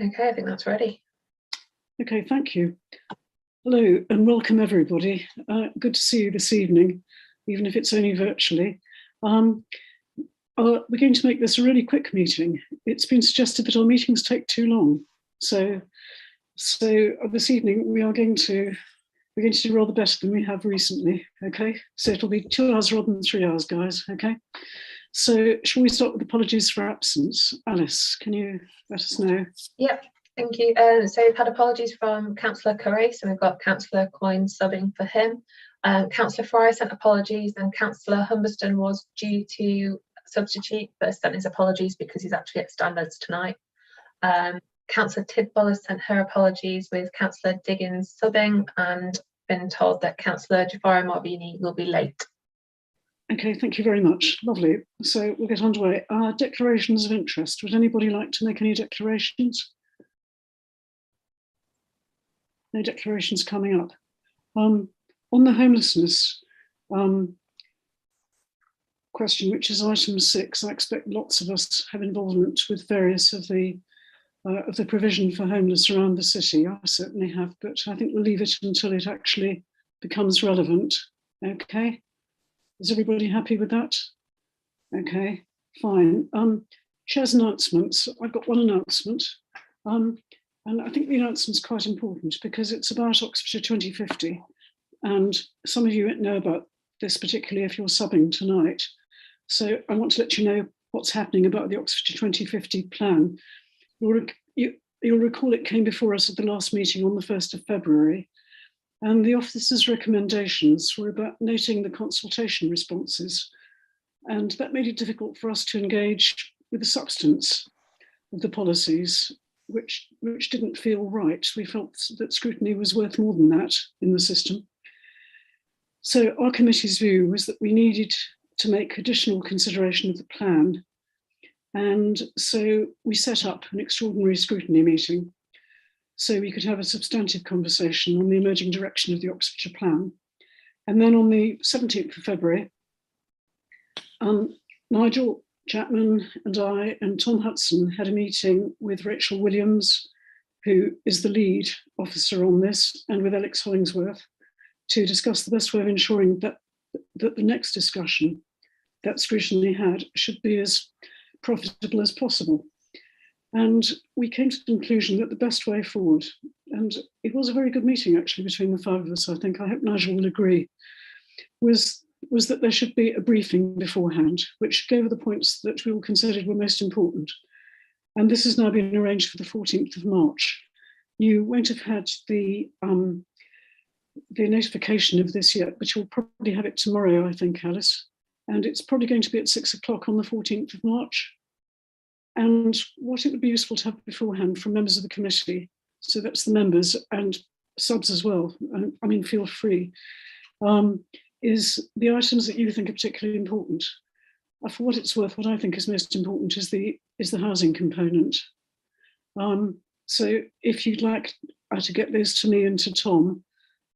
Okay, I think that's ready. Okay, thank you. Hello and welcome everybody. Good to see you this evening, even if it's only virtually. We're going to make this a really quick meeting. It's been suggested that our meetings take too long. So this evening we're going to do rather better than we have recently, okay? So it'll be 2 hours rather than 3 hours, guys, okay? So shall we start with apologies for absence? Alice, can you let us know? Yep, thank you. So we've had apologies from Councillor Curray, so we've got Councillor Coyne subbing for him. Councillor Fry sent apologies, and Councillor Humberston was due to substitute, but sent his apologies because he's actually at standards tonight. Councillor Tidball has sent her apologies, with Councillor Diggins subbing, and been told that Councillor Jafari Marvini will be late. Okay, thank you very much. Lovely. So we'll get underway. Declarations of interest. Would anybody like to make any declarations? No declarations coming up. On the homelessness question, which is item 6, I expect lots of us have involvement with various of the provision for homeless around the city. I certainly have, but I think we'll leave it until it actually becomes relevant. Okay. Is everybody happy with that? Okay, fine. Chair's announcements. I've got one announcement. And I think the announcement's quite important because it's about Oxfordshire 2050. And some of you know about this, particularly if you're subbing tonight. So I want to let you know what's happening about the Oxfordshire 2050 plan. You'll recall it came before us at the last meeting on the 1st of February. And the officer's recommendations were about noting the consultation responses. And that made it difficult for us to engage with the substance of the policies, which didn't feel right. We felt that scrutiny was worth more than that in the system. So our committee's view was that we needed to make additional consideration of the plan. And so we set up an extraordinary scrutiny meeting so we could have a substantive conversation on the emerging direction of the Oxfordshire plan. And then on the 17th of February, Nigel Chapman and I and Tom Hudson had a meeting with Rachel Williams, who is the lead officer on this, and with Alex Hollingsworth to discuss the best way of ensuring that the next discussion that scrutiny had should be as profitable as possible. And we came to the conclusion that the best way forward, and it was a very good meeting actually between the 5 of us, I think, I hope Nigel will agree, was that there should be a briefing beforehand, which gave the points that we all considered were most important. And this has now been arranged for the 14th of March. You won't have had the notification of this yet, but you'll probably have it tomorrow, I think, Alice. And it's probably going to be at 6 o'clock on the 14th of March. And what it would be useful to have beforehand from members of the committee, so that's the members and subs as well, I mean, feel free, is the items that you think are particularly important. For what it's worth, what I think is most important is the housing component. So if you'd like to get those to me and to Tom,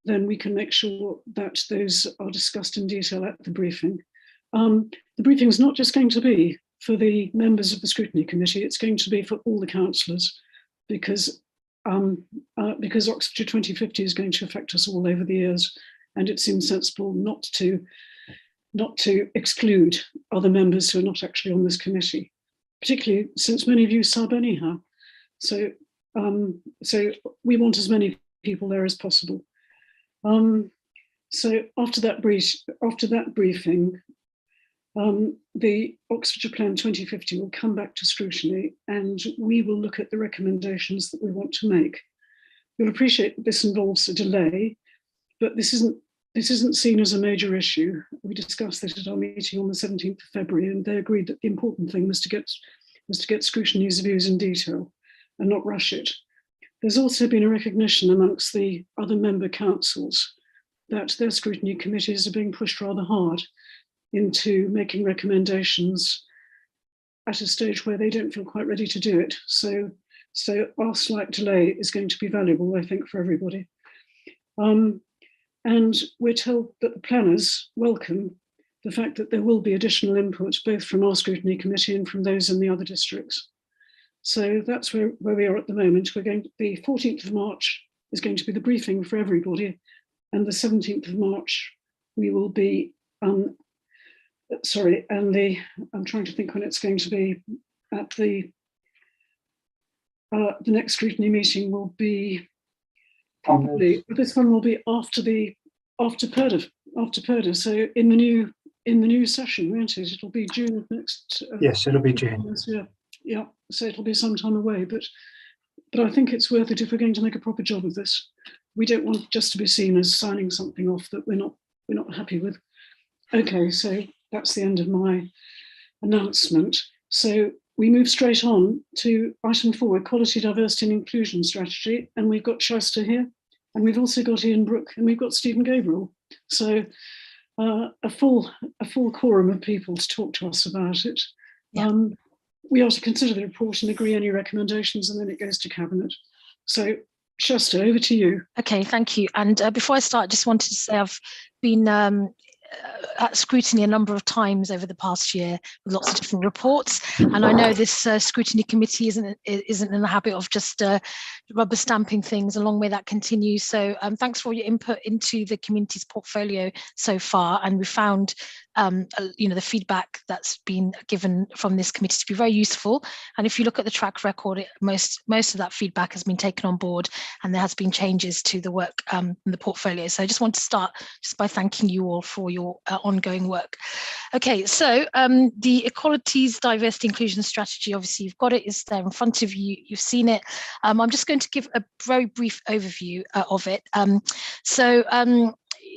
then we can make sure that those are discussed in detail at the briefing. The briefing is not just going to be for the members of the Scrutiny Committee, it's going to be for all the councillors, because Oxfordshire 2050 is going to affect us all over the years, and it seems sensible not to exclude other members who are not actually on this committee, particularly since many of you sub anyhow. So we want as many people there as possible. So after that briefing, the Oxfordshire Plan 2050 will come back to scrutiny, and we will look at the recommendations that we want to make. You'll appreciate that this involves a delay, but this isn't seen as a major issue. We discussed this at our meeting on the 17th of February, and they agreed that the important thing was to get scrutiny's views in detail and not rush it. There's also been a recognition amongst the other member councils that their scrutiny committees are being pushed rather hard into making recommendations at a stage where they don't feel quite ready to do it. So our slight delay is going to be valuable, I think, for everybody. And we're told that the planners welcome the fact that there will be additional input, both from our scrutiny committee and from those in the other districts. So that's where we are at the moment. The 14th of March is going to be the briefing for everybody, and the 17th of March we will be, I'm trying to think when it's going to be. At the next scrutiny meeting will be probably, this one will be after Purdah, so in the new session, won't it? It'll be June of next. Yes, it'll be June. Yeah, so it'll be some time away, but I think it's worth it if we're going to make a proper job of this. We don't want just to be seen as signing something off that we're not happy with. Okay, so that's the end of my announcement. So we move straight on to item 4, Equality, Diversity and Inclusion Strategy, and we've got Shasta here, and we've also got Ian Brooke, and we've got Stephen Gabriel. So a full quorum of people to talk to us about it. Yeah. We are to consider the report and agree any recommendations, and then it goes to Cabinet. So Shasta, over to you. Okay, thank you. And before I start, I just wanted to say I've been at Scrutiny a number of times over the past year with lots of different reports, and I know this Scrutiny Committee isn't in the habit of just rubber stamping things. A long way that continues. So thanks for your input into the community's portfolio so far, and we found the feedback that's been given from this committee to be very useful. And if you look at the track record, most of that feedback has been taken on board, and there has been changes to the work in the portfolio. So I just want to start just by thanking you all for your ongoing work. Okay, so the Equalities, Diversity, Inclusion Strategy, obviously you've got it, it's there in front of you, you've seen it. I'm just going to give a very brief overview of it.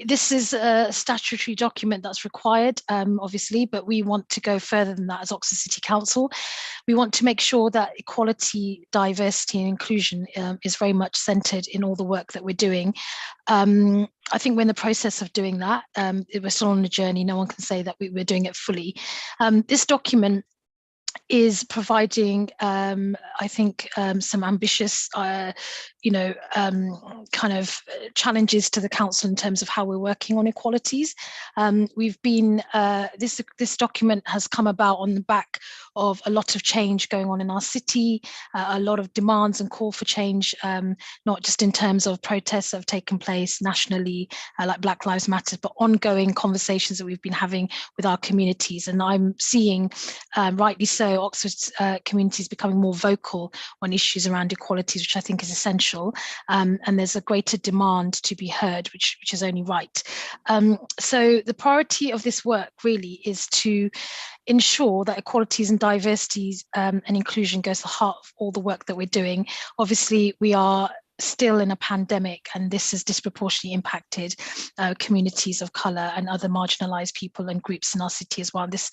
This is a statutory document that's required, obviously, but we want to go further than that as Oxford City Council. We want to make sure that equality, diversity and inclusion is very much centred in all the work that we're doing. I think we're in the process of doing that. We're still on a journey. No one can say that we're doing it fully. This document is providing, I think, some ambitious, kind of challenges to the council in terms of how we're working on equalities. We've been, this document has come about on the back of a lot of change going on in our city, a lot of demands and call for change, not just in terms of protests that have taken place nationally, like Black Lives Matter, but ongoing conversations that we've been having with our communities. And I'm seeing, rightly so, Oxford's communities becoming more vocal on issues around equalities, which I think is essential. And there's a greater demand to be heard, which is only right. So the priority of this work really is to ensure that equalities and diversities and inclusion goes to the heart of all the work that we're doing. Obviously, we are still in a pandemic, and this has disproportionately impacted communities of colour and other marginalised people and groups in our city as well. This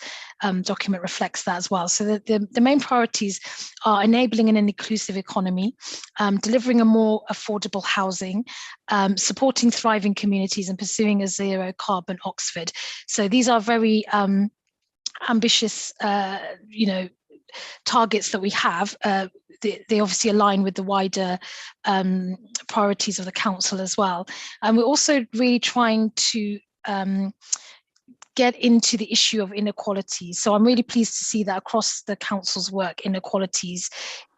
document reflects that as well. So the main priorities are enabling an inclusive economy, delivering a more affordable housing, supporting thriving communities, and pursuing a zero carbon Oxford. So these are very ambitious, targets that we have. They obviously align with the wider priorities of the council as well. And we're also really trying to get into the issue of inequalities. So I'm really pleased to see that across the council's work, inequalities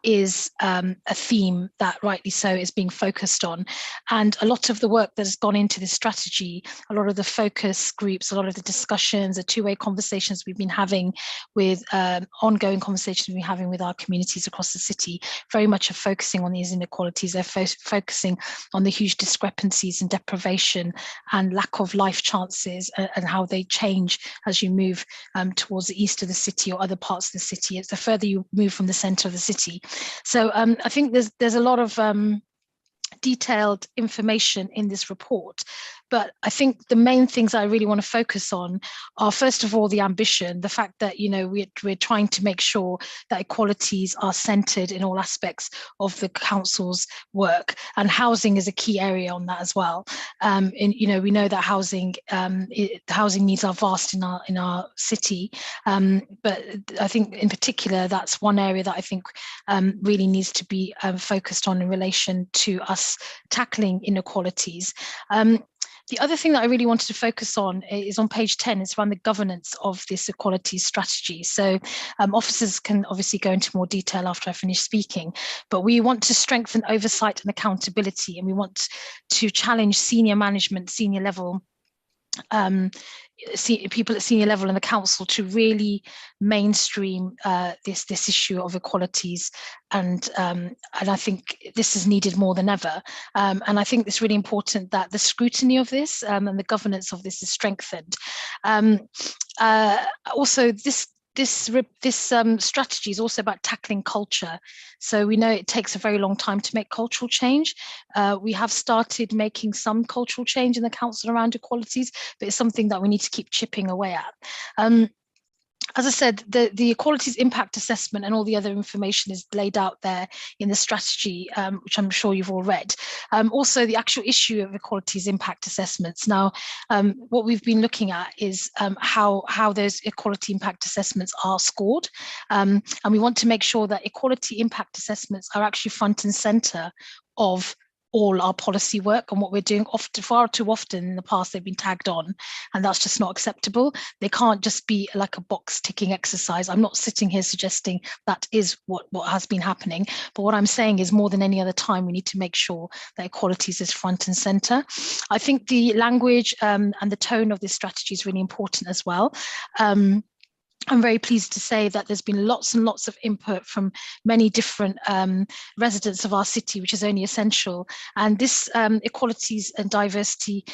is a theme that rightly so is being focused on. And a lot of the work that has gone into this strategy, a lot of the focus groups, a lot of the discussions, the two-way conversations we've been having with, ongoing conversations we've been having with our communities across the city, very much are focusing on these inequalities. They're focusing on the huge discrepancies and deprivation and lack of life chances and how they change as you move towards the east of the city or other parts of the city. It's the further you move from the centre of the city. So I think there's a lot of detailed information in this report, but I think the main things I really want to focus on are, first of all, the ambition, the fact that we're trying to make sure that equalities are centred in all aspects of the council's work, and housing is a key area on that as well. We know that housing needs are vast in our city, but I think in particular that's one area that I think really needs to be focused on in relation to us tackling inequalities. The other thing that I really wanted to focus on is on page 10. It's around the governance of this equality strategy. So officers can obviously go into more detail after I finish speaking, but we want to strengthen oversight and accountability, and we want to challenge senior management, senior level people at senior level in the council to really mainstream this issue of equalities, and I think this is needed more than ever. And I think it's really important that the scrutiny of this and the governance of this is strengthened. Also, this strategy is also about tackling culture. So we know it takes a very long time to make cultural change. We have started making some cultural change in the council around equalities, but it's something that we need to keep chipping away at. As I said, the equalities impact assessment and all the other information is laid out there in the strategy, which I'm sure you've all read. Also, the actual issue of equalities impact assessments. Now, what we've been looking at is how those equality impact assessments are scored. And we want to make sure that equality impact assessments are actually front and center of all our policy work and what we're doing. Far too often in the past, they've been tagged on, and that's just not acceptable. They can't just be like a box ticking exercise. I'm not sitting here suggesting that is what has been happening, but what I'm saying is more than any other time, we need to make sure that equalities is front and center. I think the language and the tone of this strategy is really important as well. I'm very pleased to say that there's been lots and lots of input from many different residents of our city, which is only essential. And this equalities and diversity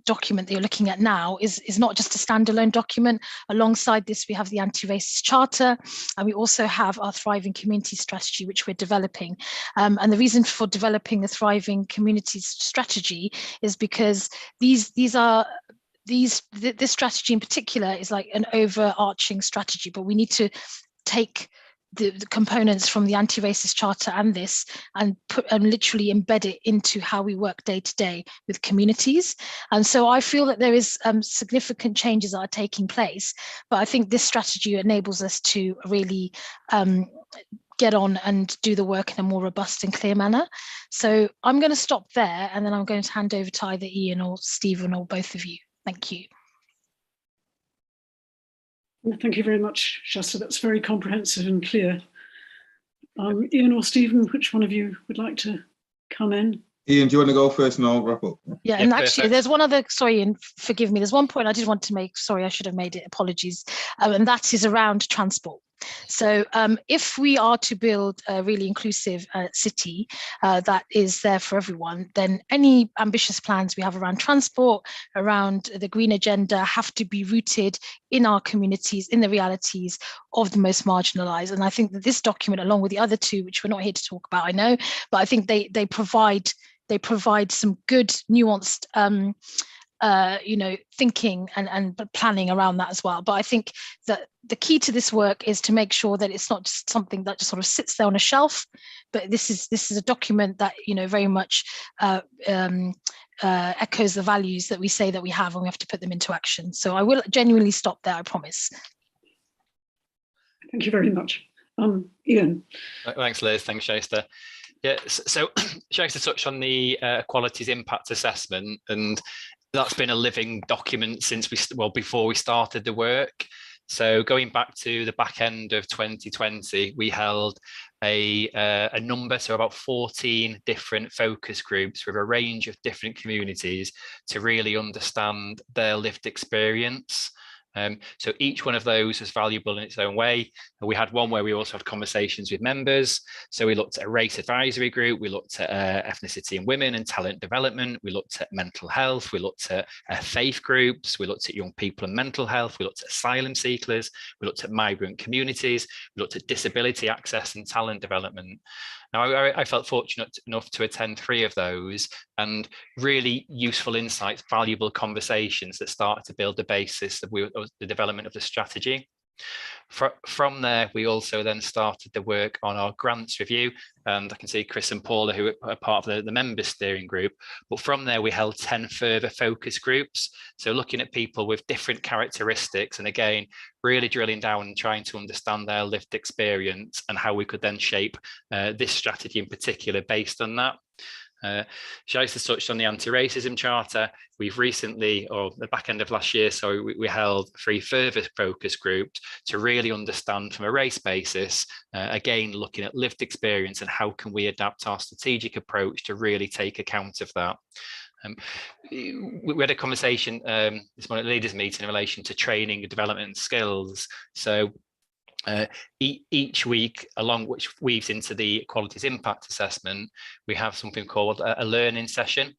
document that you're looking at now is not just a standalone document. Alongside this, we have the Anti-Racist Charter, and we also have our Thriving Community Strategy, which we're developing. And the reason for developing the Thriving Communities Strategy is because this strategy in particular is like an overarching strategy, but we need to take the components from the Anti-Racist Charter and this and literally embed it into how we work day to day with communities. And so I feel that there is significant changes that are taking place, but I think this strategy enables us to really get on and do the work in a more robust and clear manner. So I'm going to stop there, and then I'm going to hand over to either Ian or Stephen or both of you. Thank you. Thank you very much, Shasta. That's very comprehensive and clear. Ian or Stephen, which one of you would like to come in? Ian, do you want to go first and I'll wrap up? Yeah, and actually there's one other, sorry, and forgive me, there's one point I did want to make, sorry, I should have made it, apologies, and that is around transport. So if we are to build a really inclusive city that is there for everyone, then any ambitious plans we have around transport, around the green agenda, have to be rooted in our communities, in the realities of the most marginalized. And I think that this document, along with the other two, which we're not here to talk about, I know, but I think they provide some good nuanced thinking and planning around that as well. But I think that the key to this work is to make sure that it's not just something that just sort of sits there on a shelf, but this is a document that very much echoes the values that we say that we have, and we have to put them into action. So I will genuinely stop there, I promise. Thank you very much. Ian. Thanks, Liz. Thanks, Shasta. Yeah, so Shasta touched on the equalities impact assessment, and that's been a living document since before we started the work. So going back to the back end of 2020, we held a number, so about 14 different focus groups with a range of different communities to really understand their lived experience. So each one of those was valuable in its own way. And we had one where we also had conversations with members. So we looked at a race advisory group, we looked at ethnicity and women and talent development, we looked at mental health, we looked at faith groups, we looked at young people and mental health, we looked at asylum seekers, we looked at migrant communities, we looked at disability access and talent development. Now, I felt fortunate enough to attend 3 of those, and really useful insights, valuable conversations that started to build the basis of the development of the strategy. From there, we also then started the work on our grants review, and I can see Chris and Paula, who are part of the members steering group. But from there, we held 10 further focus groups. So looking at people with different characteristics, and again, really drilling down and trying to understand their lived experience and how we could then shape this strategy in particular based on that. Shaista touched on the Anti-Racism Charter. We've recently, or the back end of last year, so we held 3 further focus groups to really understand from a race basis, again, looking at lived experience and how can we adapt our strategic approach to really take account of that. We had a conversation this morning at the leaders meeting in relation to training and development and skills. So each week, along which weaves into the Equalities Impact Assessment, we have something called a learning session.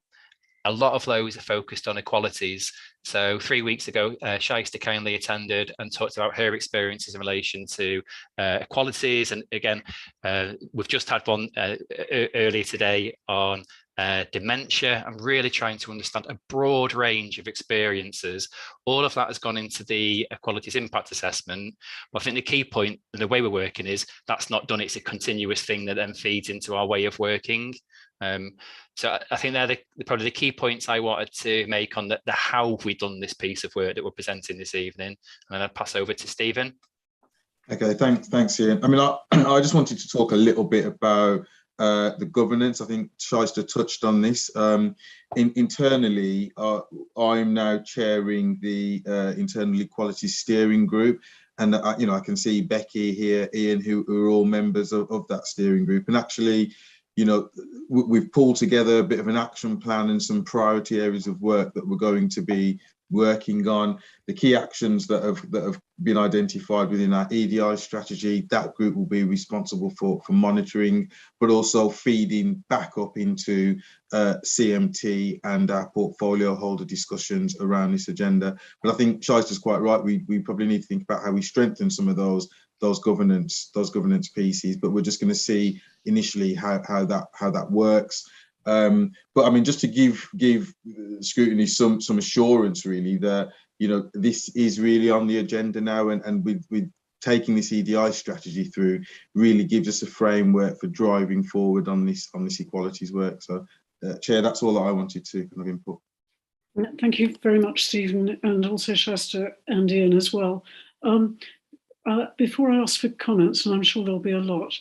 A lot of those are focused on equalities. So 3 weeks ago, Shaista kindly attended and talked about her experiences in relation to equalities. And again, we've just had one earlier today on dementia. I'm really trying to understand a broad range of experiences. All of that has gone into the Equalities Impact Assessment. But I think the key point and the way we're working is that's not done. It's a continuous thing that then feeds into our way of working. So I think they're probably the key points I wanted to make on the how have we done this piece of work that we're presenting this evening. And then I'll pass over to Stephen. Okay, thanks, Ian. I mean, I just wanted to talk a little bit about the governance. I think Shaista touched on this. Internally, I'm now chairing the Internal Equality Steering Group. And, I can see Becky here, Ian, who are all members of that steering group. And actually, we've pulled together a bit of an action plan and some priority areas of work that we're going to be working on. The key actions that have been identified within our EDI strategy, that group will be responsible for monitoring, but also feeding back up into CMT and our portfolio holder discussions around this agenda. But I think Shaista's quite right. We probably need to think about how we strengthen some of those governance pieces, but we're just going to see initially how that works. But I mean, just to give Scrutiny some assurance, really, that this is really on the agenda now, and with taking this EDI strategy through, really gives us a framework for driving forward on this equalities work. So, Chair, that's all that I wanted to kind of input. Thank you very much, Stephen, and also Shaista and Ian as well. Before I ask for comments, and I'm sure there'll be a lot,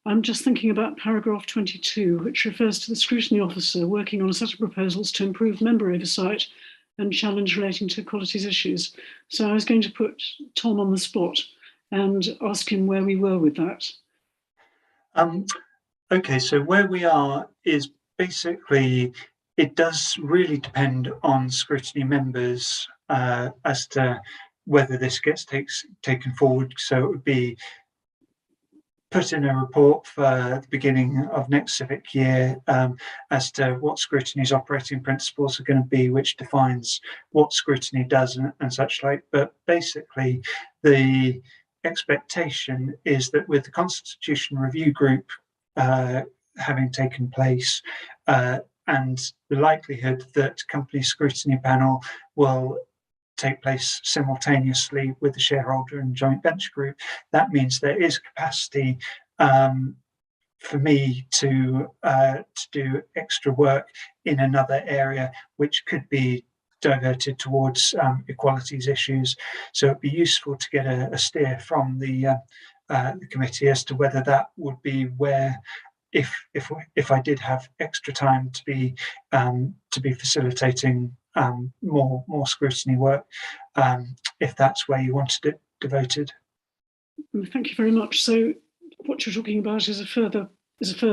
I'm just thinking about paragraph 22, which refers to the scrutiny officer working on a set of proposals to improve member oversight and challenge relating to equalities issues. So I was going to put Tom on the spot and ask him where we were with that. Okay, so where we are is basically, it does really depend on scrutiny members as to whether this gets taken forward. So it would be put in a report for the beginning of next civic year as to what scrutiny's operating principles are going to be, which defines what scrutiny does and such like. But basically, the expectation is that with the Constitution Review Group having taken place, and the likelihood that company scrutiny panel will take place simultaneously with the shareholder and joint venture group, that means there is capacity for me to do extra work in another area, which could be diverted towards equalities issues. So it'd be useful to get a steer from the committee as to whether that would be where, if I did have extra time to be facilitating more scrutiny work, if that's where you wanted it devoted. Thank you very much. So what you're talking about is a further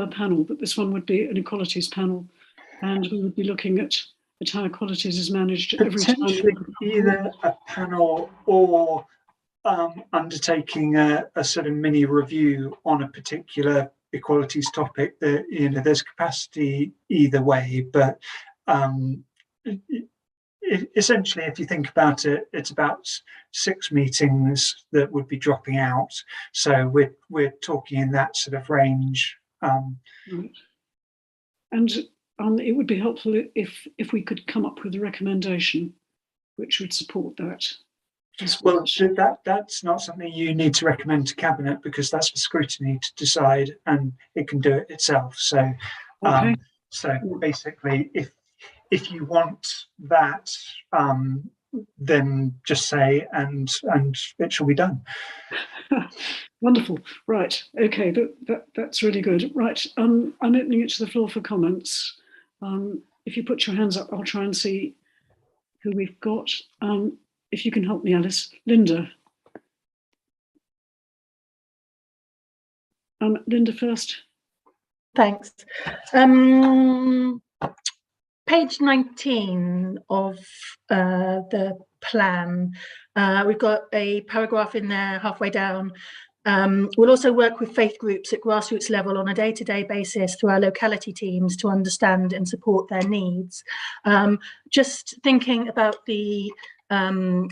panel, but this one would be an equalities panel, and we would be looking at how equalities is managed every time. Potentially either a panel or undertaking a sort of mini review on a particular equalities topic. That there's capacity either way, but essentially, if you think about it, it's about 6 meetings that would be dropping out. So we're talking in that sort of range. Right. And it would be helpful if we could come up with a recommendation which would support that. Well, that's not something you need to recommend to Cabinet, because that's for scrutiny to decide, and it can do it itself. So, so basically, if you want that then just say, and it shall be done. Wonderful. Right. Okay. That's really good. Right. I'm opening it to the floor for comments. If you put your hands up, I'll try and see who we've got. If you can help me, Alice. Linda. Linda first. Thanks. Page 19 of the plan, we've got a paragraph in there halfway down. We'll also work with faith groups at grassroots level on a day-to-day basis through our locality teams to understand and support their needs. Just thinking about the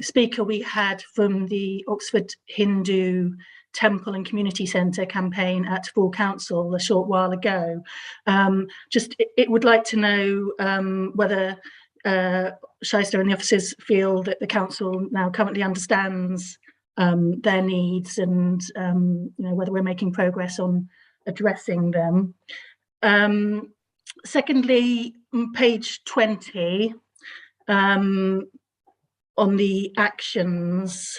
speaker we had from the Oxford Hindu Temple and Community Centre campaign at full council a short while ago. It would like to know whether Shyster and the officers feel that the council now currently understands their needs, and whether we're making progress on addressing them. Secondly, on page 20, on the actions,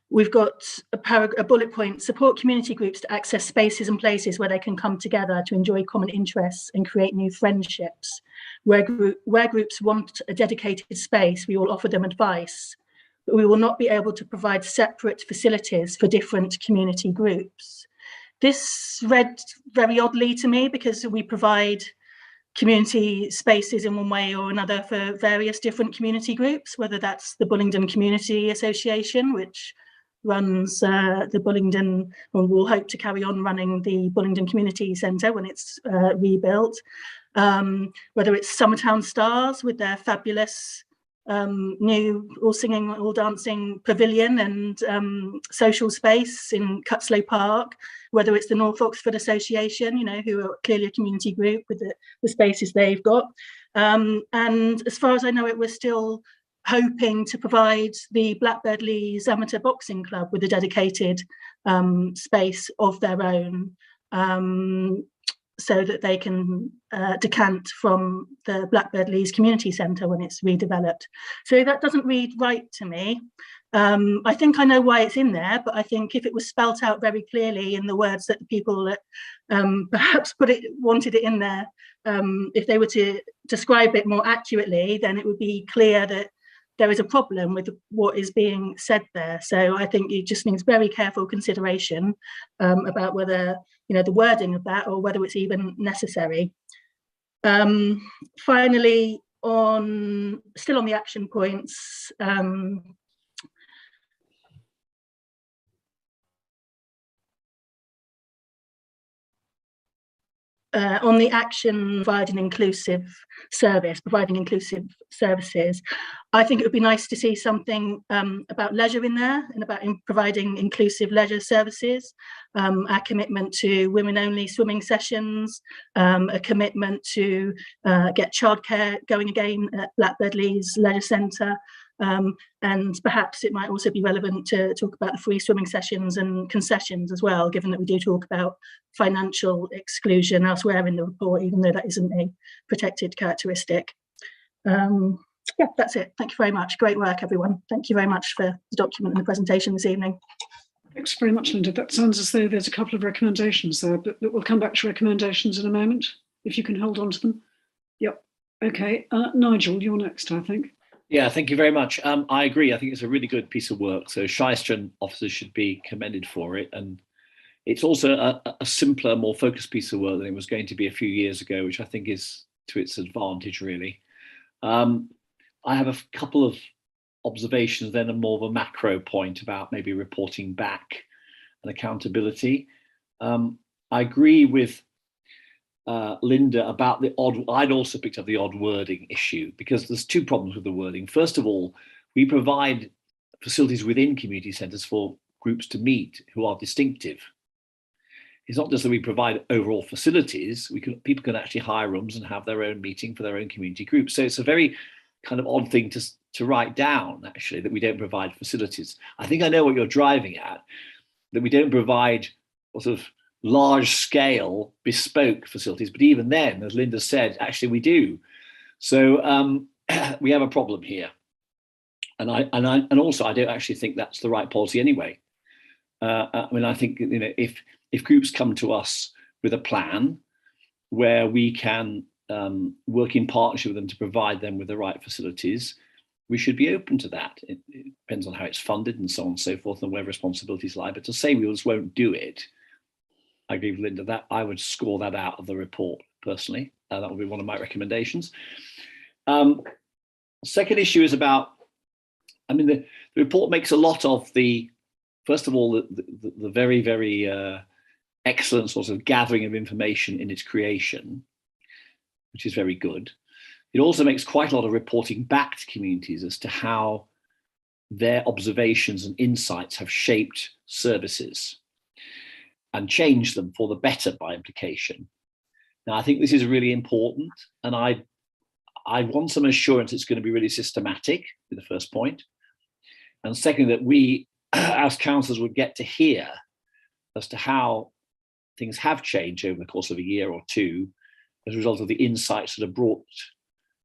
we've got a bullet point: support community groups to access spaces and places where they can come together to enjoy common interests and create new friendships. Where groups want a dedicated space, we will offer them advice, but we will not be able to provide separate facilities for different community groups. This read very oddly to me, because we provide community spaces in one way or another for various different community groups, whether that's the Bullingdon Community Association, which runs the Bullingdon, and will hope to carry on running the Bullingdon Community Centre when it's rebuilt, whether it's Summertown Stars with their fabulous new all singing, all dancing pavilion and social space in Cutslow Park, whether it's the North Oxford Association, who are clearly a community group with the spaces they've got. And as far as I know, we're still hoping to provide the Blackbird Leys Amateur Boxing Club with a dedicated space of their own, so that they can decant from the Blackbird Leys Community Centre when it's redeveloped. So that doesn't read right to me. I think I know why it's in there, but I think if it was spelt out very clearly in the words that the people that perhaps wanted it in there, if they were to describe it more accurately, then it would be clear that there is a problem with what is being said there. So I think it just needs very careful consideration about whether, the wording of that, or whether it's even necessary. Finally, still on the action points, on the action providing inclusive services, I think it would be nice to see something about leisure in there, and about providing inclusive leisure services, our commitment to women-only swimming sessions, a commitment to get childcare going again at Blackbird Leys Leisure Centre, and perhaps it might also be relevant to talk about the free swimming sessions and concessions as well, given that we do talk about financial exclusion elsewhere in the report, even though that isn't a protected characteristic. Yeah, that's it. Thank you very much. Great work, everyone. Thank you very much for the document and the presentation this evening. Thanks very much, Linda. That sounds as though there's a couple of recommendations there, but we'll come back to recommendations in a moment, if you can hold on to them. Yep. Okay. Nigel, you're next, I think. Yeah, thank you very much. I agree. I think it's a really good piece of work. So Shyster and officers should be commended for it. And it's also a simpler, more focused piece of work than it was going to be a few years ago, which I think is to its advantage, really. I have a couple of observations, then a more of a macro point about maybe reporting back and accountability. I agree with Linda about the odd, I'd also picked up the odd wording issue, because there's two problems with the wording. First of all, we provide facilities within community centres for groups to meet who are distinctive. It's not just that we provide overall facilities, people can actually hire rooms and have their own meeting for their own community groups. So it's a very kind of odd thing to write down, actually, that we don't provide facilities. I think I know what you're driving at, that we don't provide sort of large scale bespoke facilities, but even then, as Linda said, actually we do. So we have a problem here. And also I don't actually think that's the right policy anyway. I mean, I think, you know, if groups come to us with a plan where we can work in partnership with them to provide them with the right facilities, we should be open to that. It depends on how it's funded and so on and so forth, and where responsibilities lie. But to say we just won't do it, I agree with Linda that I would score that out of the report personally. That would be one of my recommendations. Second issue is about, I mean, the report makes a lot of the, first of all, the very, very excellent sort of gathering of information in its creation, which is very good. It also makes quite a lot of reporting back to communities as to how their observations and insights have shaped services and changed them for the better by implication. Now, I think this is really important, and I want some assurance it's going to be really systematic, with the first point. And second, that we as councillors would get to hear as to how things have changed over the course of a year or two as a result of the insights that are brought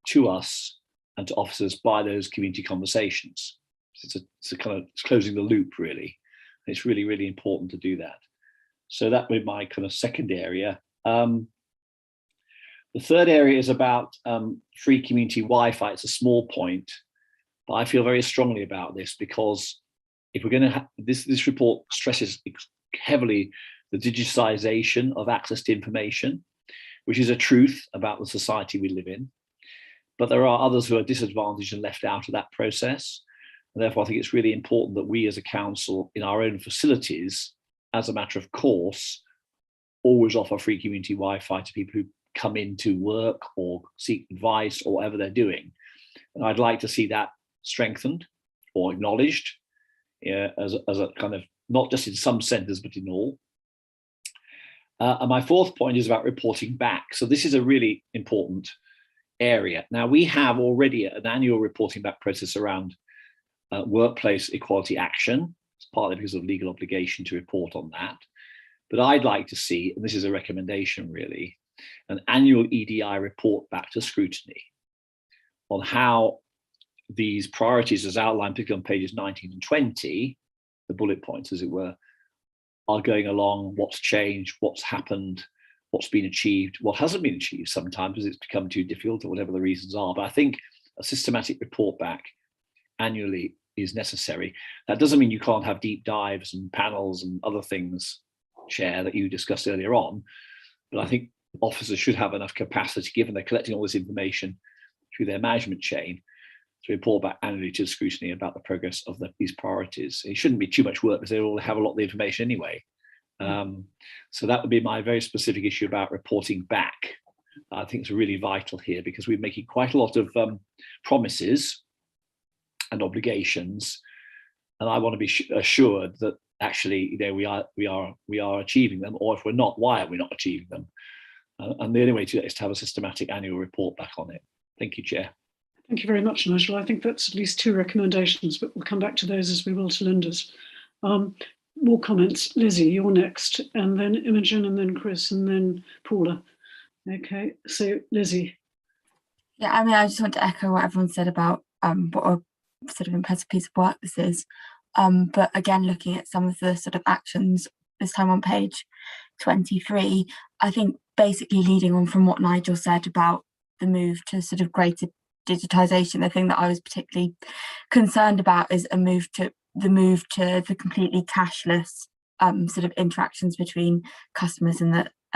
to us and to officers by those community conversations. It's a kind of, it's closing the loop, really. And it's really, really important to do that. So that would be my kind of second area. The third area is about free community Wi-Fi. It's a small point, but I feel very strongly about this because if we're going to have this report stresses heavily the digitization of access to information, which is a truth about the society we live in. But there are others who are disadvantaged and left out of that process. And therefore, I think it's really important that we as a council in our own facilities, as a matter of course, always offer free community Wi-Fi to people who come in to work or seek advice or whatever they're doing. And I'd like to see that strengthened or acknowledged as a kind of, not just in some centres, but in all. And my fourth point is about reporting back. So this is a really important area. Now, we have already an annual reporting back process around workplace equality action. It's partly because of legal obligation to report on that. But I'd like to see, and this is a recommendation really, an annual EDI report back to Scrutiny on how these priorities as outlined, particularly on pages 19 and 20, the bullet points as it were, are going along, what's changed, what's happened, what's been achieved, what hasn't been achieved sometimes because it's become too difficult or whatever the reasons are. But I think a systematic report back annually is necessary. That doesn't mean you can't have deep dives and panels and other things, Chair, that you discussed earlier on. But I think officers should have enough capacity, given they're collecting all this information through their management chain, to report back annually to Scrutiny about the progress of these priorities. It shouldn't be too much work because they all have a lot of the information anyway. So that would be my very specific issue about reporting back. I think it's really vital here because we're making quite a lot of promises and obligations, and I want to be assured that actually, you know, we are achieving them, or if we're not, why are we not achieving them? And the only way to do that is to have a systematic annual report back on it. Thank you, Chair. Thank you very much, Nigel. I think that's at least two recommendations, but we'll come back to those as we will to Linda's. More comments. Lizzie, you're next, and then Imogen, and then Chris, and then Paula. Okay, so Lizzie. Yeah, I mean, I just want to echo what everyone said about what a sort of impressive piece of work this is. But again, looking at some of the sort of actions, this time on page 23, I think basically leading on from what Nigel said about the move to sort of greater digitization, the thing that I was particularly concerned about is the move to the completely cashless sort of interactions between customers and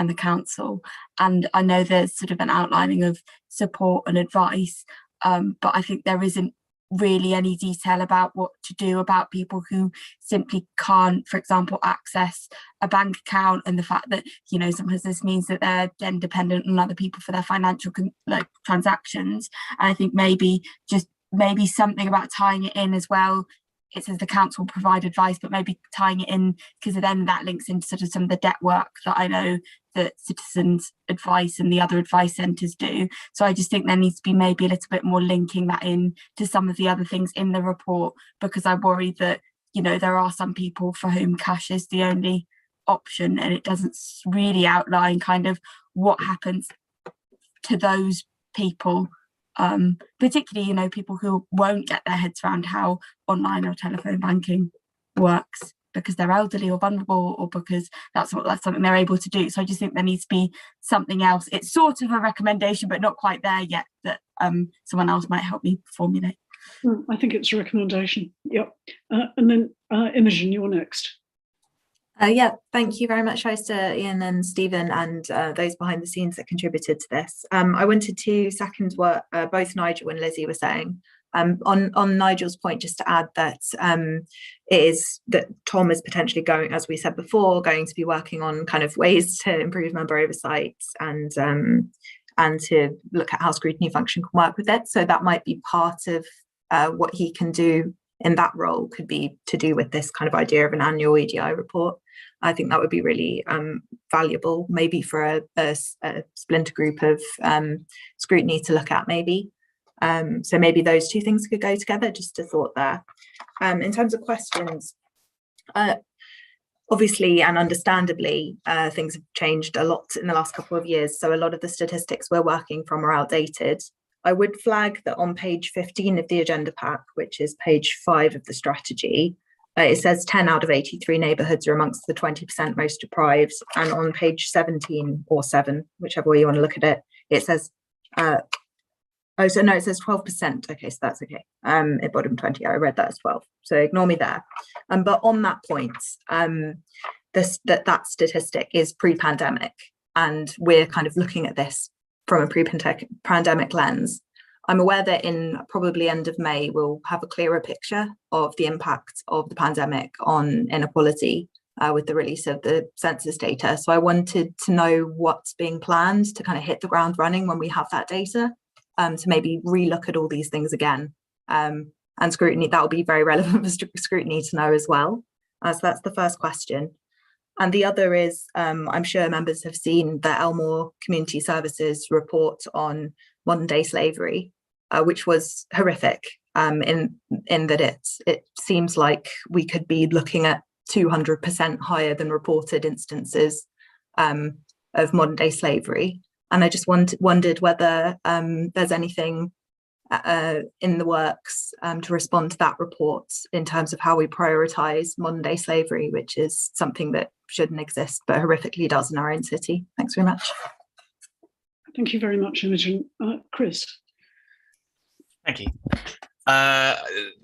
the council. And I know there's sort of an outlining of support and advice, but I think there isn't really any detail about what to do about people who simply can't, for example, access a bank account, and the fact that, you know, sometimes this means that they're then dependent on other people for their financial transactions. And I think maybe something about tying it in as well. It says the council will provide advice, but maybe tying it in, because then that links into sort of some of the debt work that I know that Citizens Advice and the other advice centres do. So I just think there needs to be maybe a little bit more linking that in to some of the other things in the report, because I worry that, you know, there are some people for whom cash is the only option, and it doesn't really outline kind of what happens to those people particularly, you know, people who won't get their heads around how online or telephone banking works because they're elderly or vulnerable, or because that's something they're able to do. So I just think there needs to be something else. It's sort of a recommendation, but not quite there yet, that someone else might help me formulate. I think it's a recommendation. Yep. And then Imogen, you're next. Yeah, thank you very much, Shyster, Ian and Stephen, and those behind the scenes that contributed to this. I wanted to second what both Nigel and Lizzie were saying. On Nigel's point, just to add that it is that Tom is potentially going, as we said before, going to be working on kind of ways to improve member oversight and to look at how scrutiny function can work with it. So that might be part of what he can do in that role, could be to do with this kind of idea of an annual EDI report. I think that would be really valuable, maybe for a splinter group of scrutiny to look at, maybe. So maybe those two things could go together, just a thought there. In terms of questions, obviously and understandably, things have changed a lot in the last couple of years. So a lot of the statistics we're working from are outdated. I would flag that on page 15 of the agenda pack, which is page 5 of the strategy, it says 10 out of 83 neighbourhoods are amongst the 20% most deprived. And on page 17 or 7, whichever way you want to look at it, it says, it says 12%. Okay, so that's okay. At bottom 20, I read that as 12. So ignore me there. But on that point, that statistic is pre-pandemic, and we're kind of looking at this from a pre-pandemic lens. I'm aware that in probably end of May, we'll have a clearer picture of the impact of the pandemic on inequality with the release of the census data. So I wanted to know what's being planned to kind of hit the ground running when we have that data, to maybe relook at all these things again. And scrutiny, that will be very relevant for scrutiny to know as well. So that's the first question. And the other is, I'm sure members have seen the Elmore Community Services report on modern day slavery, which was horrific in that it seems like we could be looking at 200% higher than reported instances of modern day slavery. And I just wondered whether there's anything in the works to respond to that report in terms of how we prioritise modern day slavery, which is something that shouldn't exist but horrifically does in our own city. Thanks very much. Thank you very much, Imogen. Chris. Thank you.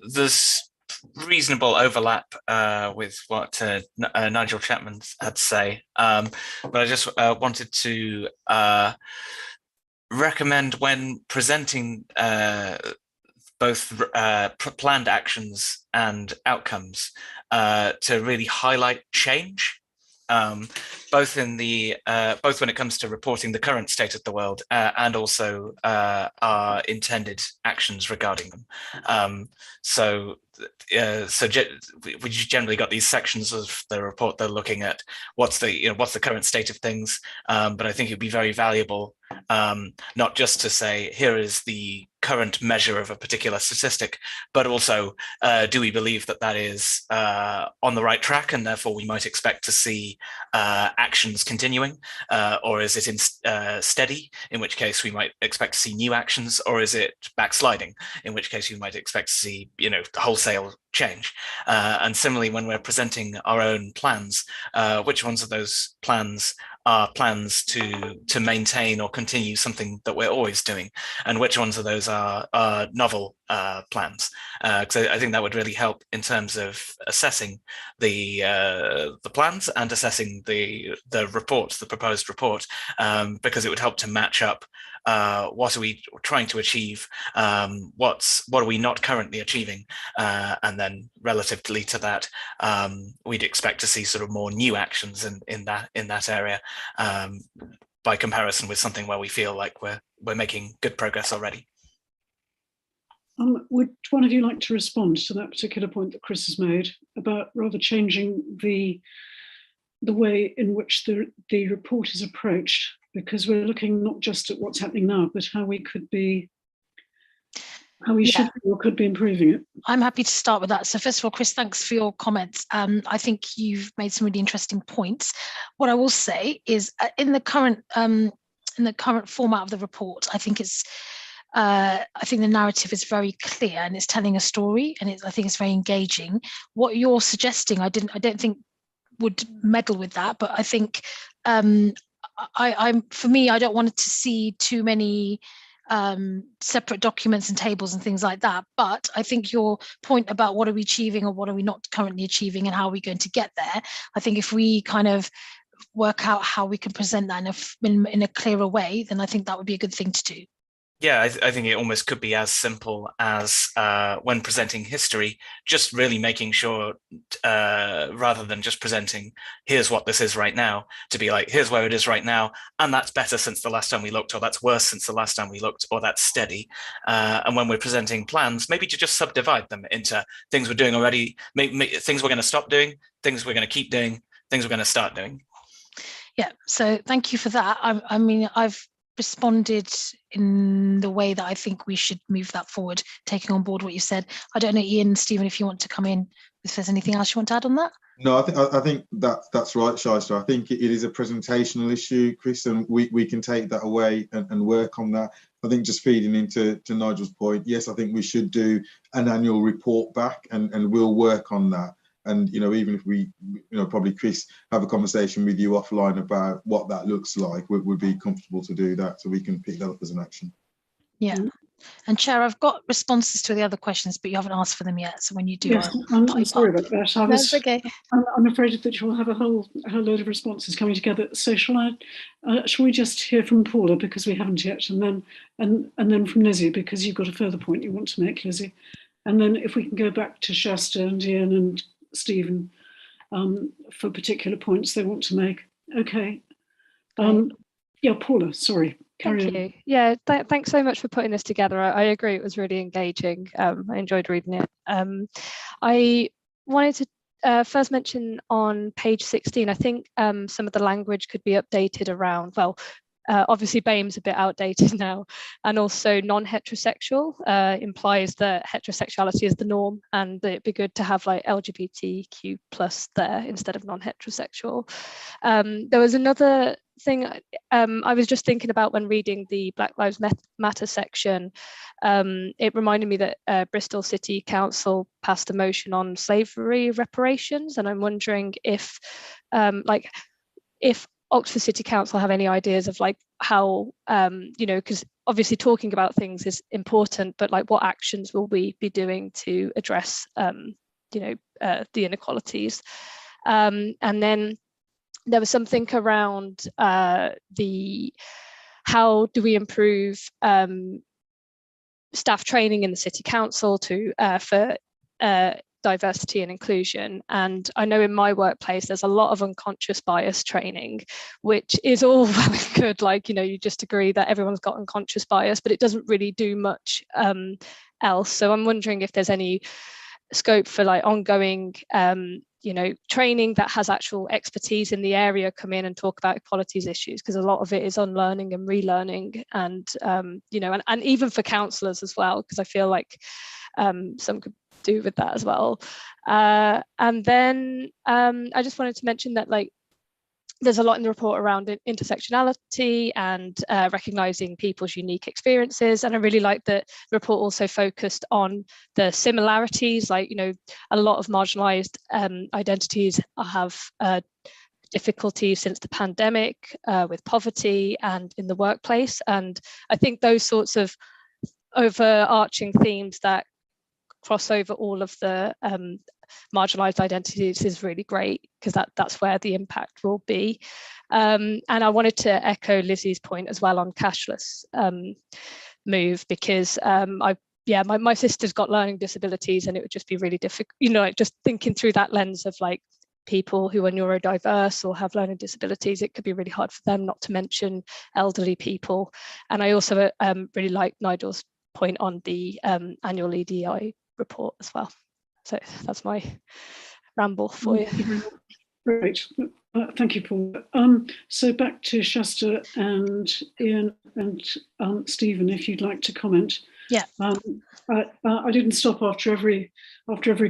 There's reasonable overlap with what Nigel Chapman had to say, but I just wanted to recommend, when presenting both planned actions and outcomes, to really highlight change, both when it comes to reporting the current state of the world and also our intended actions regarding them. We generally got these sections of the report that are looking at what's the current state of things, but I think it'd be very valuable not just to say here is the current measure of a particular statistic, but also do we believe that is on the right track, and therefore we might expect to see actions continuing, or is it steady, in which case we might expect to see new actions, or is it backsliding, in which case you might expect to see wholesale change. And similarly, when we're presenting our own plans, which ones of those plans are plans to maintain or continue something that we're always doing, and which ones of those are novel plans? Because I think that would really help in terms of assessing the plans and assessing the report, the proposed report, because it would help to match up what are we trying to achieve, what are we not currently achieving, and then relatively to that, we'd expect to see sort of more new actions in that area, by comparison with something where we feel like we're making good progress already. Would one of you like to respond to that particular point that Chris has made about rather changing the way in which the report is approached, because we're looking not just at what's happening now, but how we should be or could be improving it? I'm happy to start with that. So first of all, Chris, thanks for your comments. I think you've made some really interesting points. What I will say is in the current format of the report, I think it's I think the narrative is very clear and it's telling a story, and I think it's very engaging. What you're suggesting, I don't think would meddle with that, but I think for me, I don't want to see too many separate documents and tables and things like that. But I think your point about what are we achieving or what are we not currently achieving and how are we going to get there, I think if we kind of work out how we can present that in a clearer way, then I think that would be a good thing to do. Yeah, I think it almost could be as simple as when presenting history, just really making sure, rather than just presenting, here's what this is right now, to be like, here's where it is right now, and that's better since the last time we looked, or that's worse since the last time we looked, or that's steady. And when we're presenting plans, maybe to just subdivide them into things we're doing already, things we're going to stop doing, things we're going to keep doing, things we're going to start doing. Yeah, so thank you for that. I mean, I've responded in the way that I think we should move that forward, taking on board what you said. I don't know, Ian, Stephen, if you want to come in, if there's anything else you want to add on that. No, I think that's right, Shyster. I think it is a presentational issue, Chris, and we can take that away and work on that. I think just feeding into Nigel's point, yes, I think we should do an annual report back, and we'll work on that. And, you know, even if we, you know, probably Chris, have a conversation with you offline about what that looks like, we'd be comfortable to do that, so we can pick that up as an action. Yeah. And Chair, I've got responses to the other questions, but you haven't asked for them yet. So when you do, yes, I'm sorry about that. That's okay. I'm afraid that you'll have a whole load of responses coming together. So shall we just hear from Paula, because we haven't yet, and then from Lizzie, because you've got a further point you want to make, Lizzie, and then if we can go back to Shasta and Ian and Stephen for particular points they want to make. Okay. Yeah, Paula, sorry. Thank you. Yeah, thanks so much for putting this together. I agree, it was really engaging. I enjoyed reading it. I wanted to first mention on page 16, I think some of the language could be updated around, well, obviously BAME's a bit outdated now, and also non-heterosexual implies that heterosexuality is the norm, and it'd be good to have like LGBTQ+ there instead of non-heterosexual. There was another thing I was just thinking about when reading the Black Lives Matter section. It reminded me that Bristol City Council passed a motion on slavery reparations, and I'm wondering if Oxford City Council have any ideas of like how, you know, because obviously talking about things is important, but like what actions will we be doing to address, you know, the inequalities? And then there was something around how do we improve staff training in the City Council for diversity and inclusion. And I know in my workplace there's a lot of unconscious bias training, which is all well and good, like, you know, you just agree that everyone's got unconscious bias, but it doesn't really do much else. So I'm wondering if there's any scope for like ongoing you know, training that has actual expertise in the area come in and talk about equalities issues, because a lot of it is unlearning and relearning, and you know, and even for councillors as well, because I feel like some could do with that as well. And then I just wanted to mention that like there's a lot in the report around intersectionality and recognising people's unique experiences, and I really like that the report also focused on the similarities, like, you know, a lot of marginalised identities have difficulties since the pandemic with poverty and in the workplace, and I think those sorts of overarching themes that cross over all of the marginalised identities is really great, because that's where the impact will be. And I wanted to echo Lizzie's point as well on cashless move, because my sister's got learning disabilities, and it would just be really difficult, you know, just thinking through that lens of like people who are neurodiverse or have learning disabilities, it could be really hard for them, not to mention elderly people. And I also really like Nigel's point on the annual EDI report as well. So that's my ramble for you. Great, thank you, Paul. So back to Shasta and Ian and Stephen, if you'd like to comment. Yeah. I didn't stop after every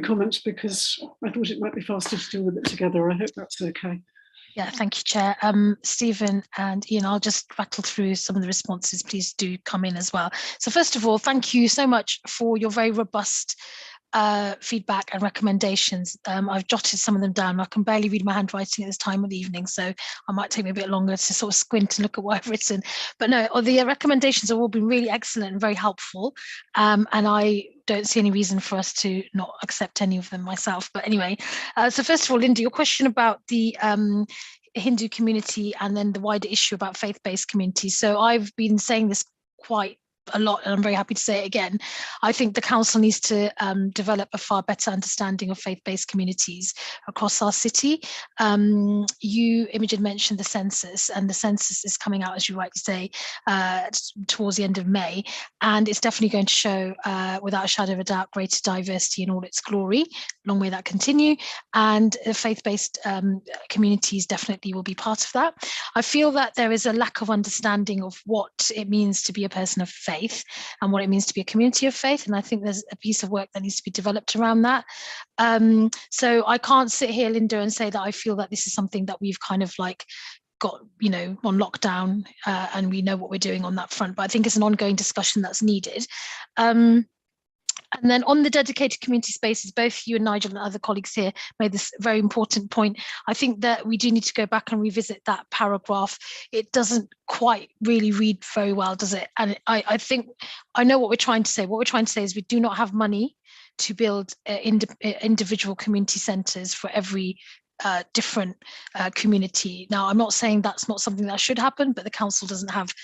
comment, because I thought it might be faster to deal with it together. I hope that's okay. Yeah, thank you, Chair. Stephen and Ian, I'll just rattle through some of the responses. Please do come in as well. So first of all, thank you so much for your very robust feedback and recommendations. I've jotted some of them down. I can barely read my handwriting at this time of the evening, so I might take me a bit longer to sort of squint and look at what I've written. But no, the recommendations have all been really excellent and very helpful. And I don't see any reason for us to not accept any of them myself. But anyway, so first of all, Linda, your question about the Hindu community and then the wider issue about faith-based communities. So I've been saying this quite a lot, and I'm very happy to say it again. I think the council needs to develop a far better understanding of faith-based communities across our city. You, Imogen, mentioned the census, and the census is coming out, as you rightly say, towards the end of May, and it's definitely going to show, without a shadow of a doubt, greater diversity in all its glory. Long may that continue, and faith-based communities definitely will be part of that. I feel that there is a lack of understanding of what it means to be a person of faith and what it means to be a community of faith, and I think there's a piece of work that needs to be developed around that. So I can't sit here, Linda, and say that I feel that this is something that we've kind of like got, you know, on lockdown, and we know what we're doing on that front, but I think it's an ongoing discussion that's needed. And then on the dedicated community spaces, both you and Nigel and other colleagues here made this very important point. I think that we do need to go back and revisit that paragraph. It doesn't quite really read very well, does it? And I think I know what we're trying to say. What we're trying to say is we do not have money to build individual community centres for every different community. Now, I'm not saying that's not something that should happen, but the council doesn't have,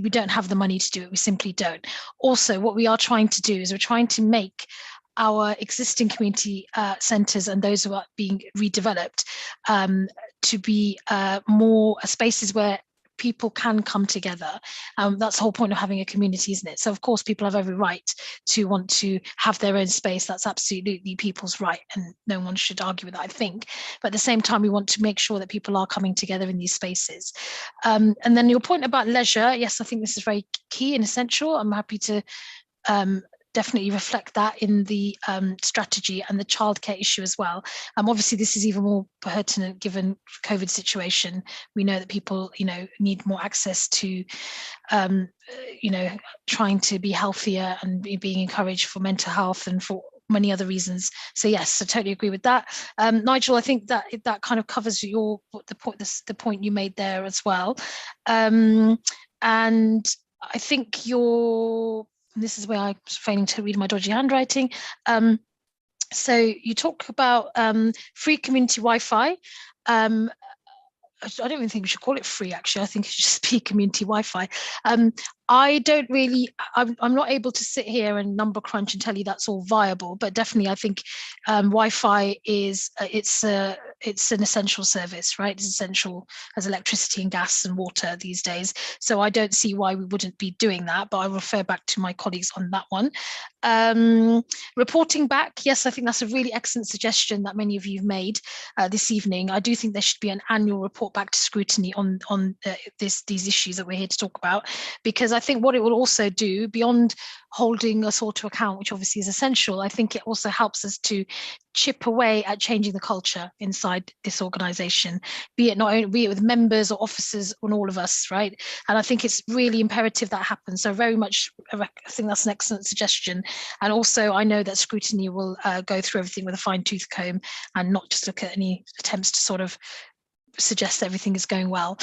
we don't have the money to do it. We simply don't. Also, what we are trying to do is we're trying to make our existing community centres and those who are being redeveloped to be more spaces where people can come together. That's the whole point of having a community, isn't it? So of course people have every right to want to have their own space. That's absolutely people's right, and no one should argue with that, I think. But at the same time, we want to make sure that people are coming together in these spaces. And then your point about leisure, yes, I think this is very key and essential. I'm happy to definitely reflect that in the strategy, and the childcare issue as well. Obviously, this is even more pertinent given the COVID situation. We know that people, you know, need more access to, you know, trying to be healthier and being encouraged for mental health and for many other reasons. So yes, I totally agree with that. Nigel, I think that that kind of covers the point you made there as well. And I think this is where I'm failing to read my dodgy handwriting. So you talk about free community Wi-Fi. I don't even think we should call it free, actually. I think it should just be community Wi-Fi. I don't really, I'm not able to sit here and number crunch and tell you that's all viable, but definitely I think Wi-Fi is, it's an essential service, right? It's essential as electricity and gas and water these days. So I don't see why we wouldn't be doing that, but I'll refer back to my colleagues on that one. Reporting back, yes, I think that's a really excellent suggestion that many of you have made this evening. I do think there should be an annual report back to Scrutiny on these issues that we're here to talk about, because I think what it will also do, beyond holding us all to account, which obviously is essential, I think it also helps us to chip away at changing the culture inside this organisation, be it with members or officers and all of us, right? And I think it's really imperative that happens. So very much, I think that's an excellent suggestion. And also, I know that Scrutiny will go through everything with a fine-tooth comb and not just look at any attempts to sort of suggest that everything is going well.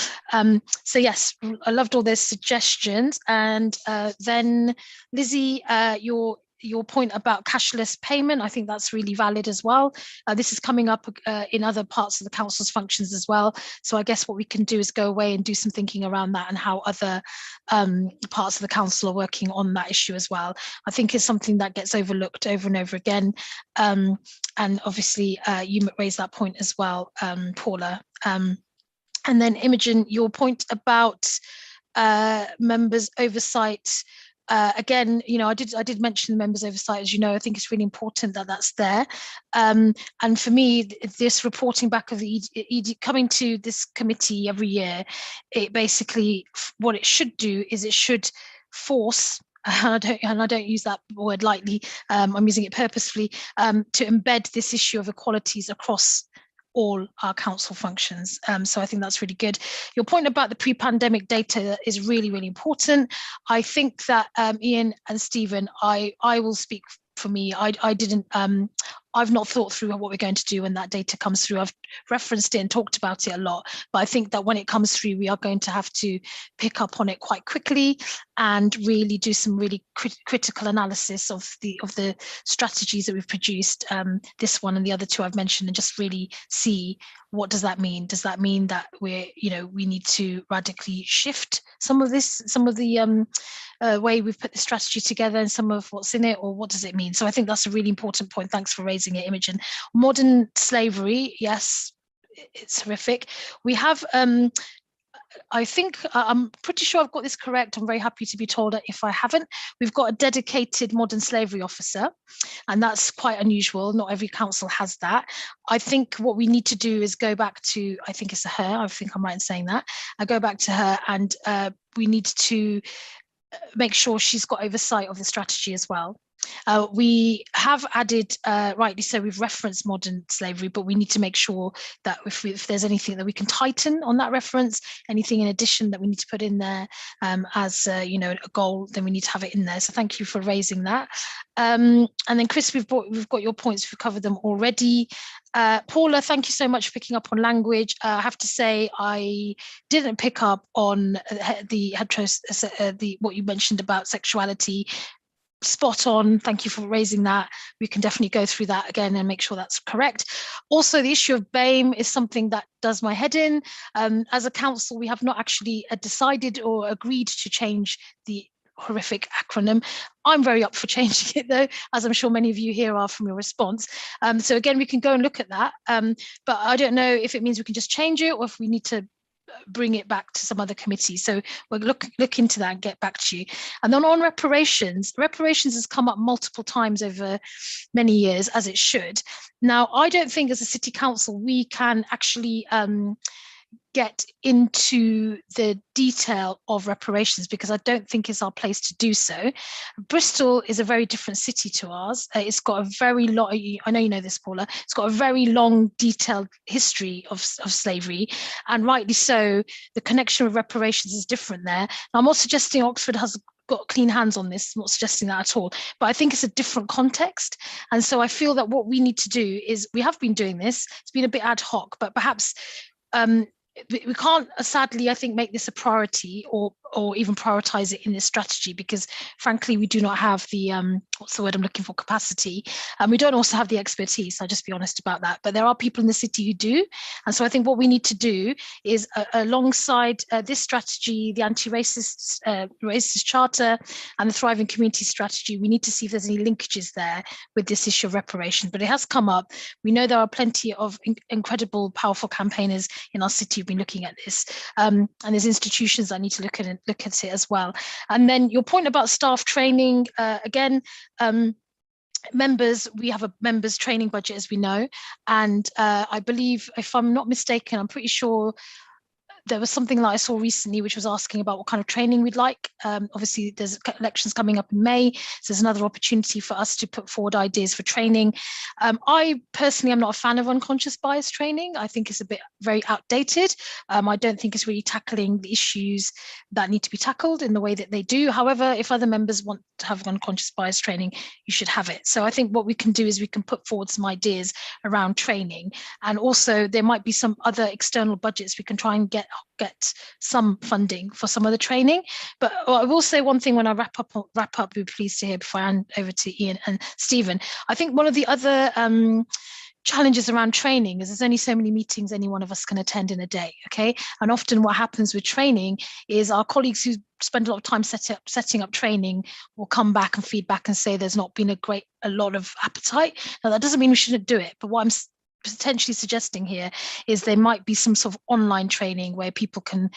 So yes, I loved all those suggestions. And then Lizzie, your point about cashless payment, I think that's really valid as well. This is coming up in other parts of the council's functions as well. So I guess what we can do is go away and do some thinking around that and how other parts of the council are working on that issue as well. I think it's something that gets overlooked over and over again. And obviously you raised that point as well, Paula. And then Imogen, your point about members' oversight. Again, you know, I did mention the members' oversight, as you know. I think it's really important that that's there. And for me, this reporting back of the ED coming to this committee every year, it basically, what it should do is it should force, and I don't use that word lightly, I'm using it purposefully, to embed this issue of equalities across all our council functions. So I think that's really good. Your point about the pre-pandemic data is really, really important. I think that Ian and Stephen, I will speak for me. I've not thought through what we're going to do when that data comes through. I've referenced it and talked about it a lot, but I think that when it comes through, we are going to have to pick up on it quite quickly and really do some really critical analysis of the strategies that we've produced, this one and the other two I've mentioned, and just really see what does that mean. Does that mean that we need to radically shift some of the way we've put the strategy together and some of what's in it, or what does it mean? So I think that's a really important point. Thanks for raising it, Imogen. Modern slavery, yes, it's horrific. We have, I think, I'm pretty sure I've got this correct. I'm very happy to be told that if I haven't, we've got a dedicated modern slavery officer, and that's quite unusual. Not every council has that. I think what we need to do is go back to, I think it's her, I think I'm right in saying that. I go back to her, and we need to make sure she's got oversight of the strategy as well. We have added, rightly so, we've referenced modern slavery, but we need to make sure that if there's anything that we can tighten on that reference, anything in addition that we need to put in there as a goal, then we need to have it in there. So thank you for raising that. And then Chris, we've got your points, we've covered them already. Paula, thank you so much for picking up on language. I have to say I didn't pick up on what you mentioned about sexuality. Spot on. Thank you for raising that. We can definitely go through that again and make sure that's correct. Also, the issue of BAME is something that does my head in. As a council, we have not actually decided or agreed to change the horrific acronym. I'm very up for changing it though, as I'm sure many of you here are from your response. So again, we can go and look at that. But I don't know if it means we can just change it or if we need to bring it back to some other committee. So we'll look into that and get back to you. And then on reparations has come up multiple times over many years, as it should. Now, I don't think as a city council we can actually get into the detail of reparations because I don't think it's our place to do so. Bristol is a very different city to ours. It's got a very long, I know you know this, Paula, it's got a very long detailed history of slavery, and rightly so, the connection with reparations is different there. Now, I'm not suggesting Oxford has got clean hands on this, I'm not suggesting that at all, but I think it's a different context. And so I feel that what we need to do is, we have been doing this, it's been a bit ad hoc, but perhaps we can't, sadly, I think, make this a priority or even prioritize it in this strategy because, frankly, we do not have the, what's the word I'm looking for, capacity. And we don't also have the expertise, I'll just be honest about that. But there are people in the city who do. And so I think what we need to do is, alongside this strategy, the anti-racist racist charter and the thriving community strategy, we need to see if there's any linkages there with this issue of reparation. But it has come up. We know there are plenty of incredible, powerful campaigners in our city who've been looking at this. And there's institutions that need to look at it as well. And then your point about staff training, again, members, we have a members training budget, as we know, and I believe, if I'm not mistaken, I'm pretty sure there was something that I saw recently which was asking about what kind of training we'd like. Obviously, there's elections coming up in May, so there's another opportunity for us to put forward ideas for training. I personally am not a fan of unconscious bias training. I think it's a bit very outdated. I don't think it's really tackling the issues that need to be tackled in the way that they do. However, if other members want to have unconscious bias training, you should have it. So I think what we can do is we can put forward some ideas around training, and also there might be some other external budgets we can try and get some funding for some of the training. But I will say one thing when I wrap up, be pleased to hear before I hand over to Ian and Stephen. I think one of the other challenges around training is there's only so many meetings any one of us can attend in a day, okay? And often what happens with training is our colleagues who spend a lot of time setting up training will come back and feedback and say there's not been a lot of appetite. Now, that doesn't mean we shouldn't do it, but what I'm potentially suggesting here is there might be some sort of online training where people can,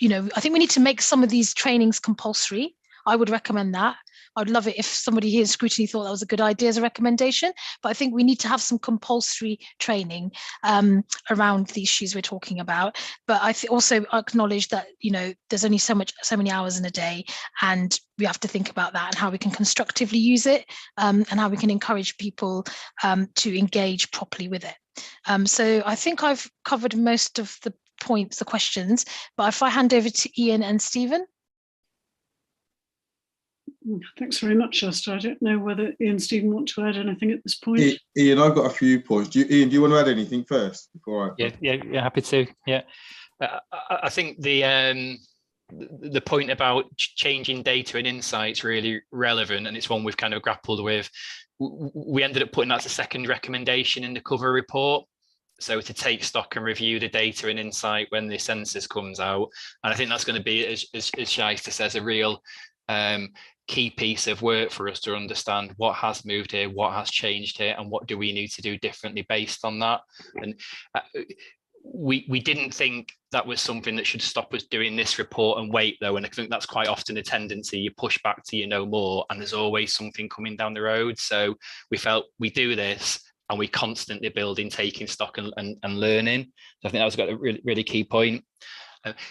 I think we need to make some of these trainings compulsory. I would recommend that. I'd love it if somebody here in Scrutiny thought that was a good idea as a recommendation, but I think we need to have some compulsory training around the issues we're talking about. But I also acknowledge that, you know, there's only so many hours in a day, and we have to think about that and how we can constructively use it, and how we can encourage people to engage properly with it. So I think I've covered most of the points, the questions, but if I hand over to Ian and Stephen. Thanks very much, Esther. I don't know whether Ian and Stephen want to add anything at this point. Ian, I've got a few points. Ian, do you want to add anything first before I? Yeah, happy to. Yeah, I think the point about changing data and insights really relevant, and it's one we've kind of grappled with. We ended up putting that as a second recommendation in the cover report. So to take stock and review the data and insight when the census comes out. And I think that's going to be, as Shaista says, a real key piece of work for us to understand what has moved here, what has changed here, and what do we need to do differently based on that. And we didn't think that was something that should stop us doing this report and wait, though. And I think that's quite often a tendency. You push back till you know more, and there's always something coming down the road. So we felt we do this, and we constantly building, taking stock and learning. So I think that was got a really, really key point.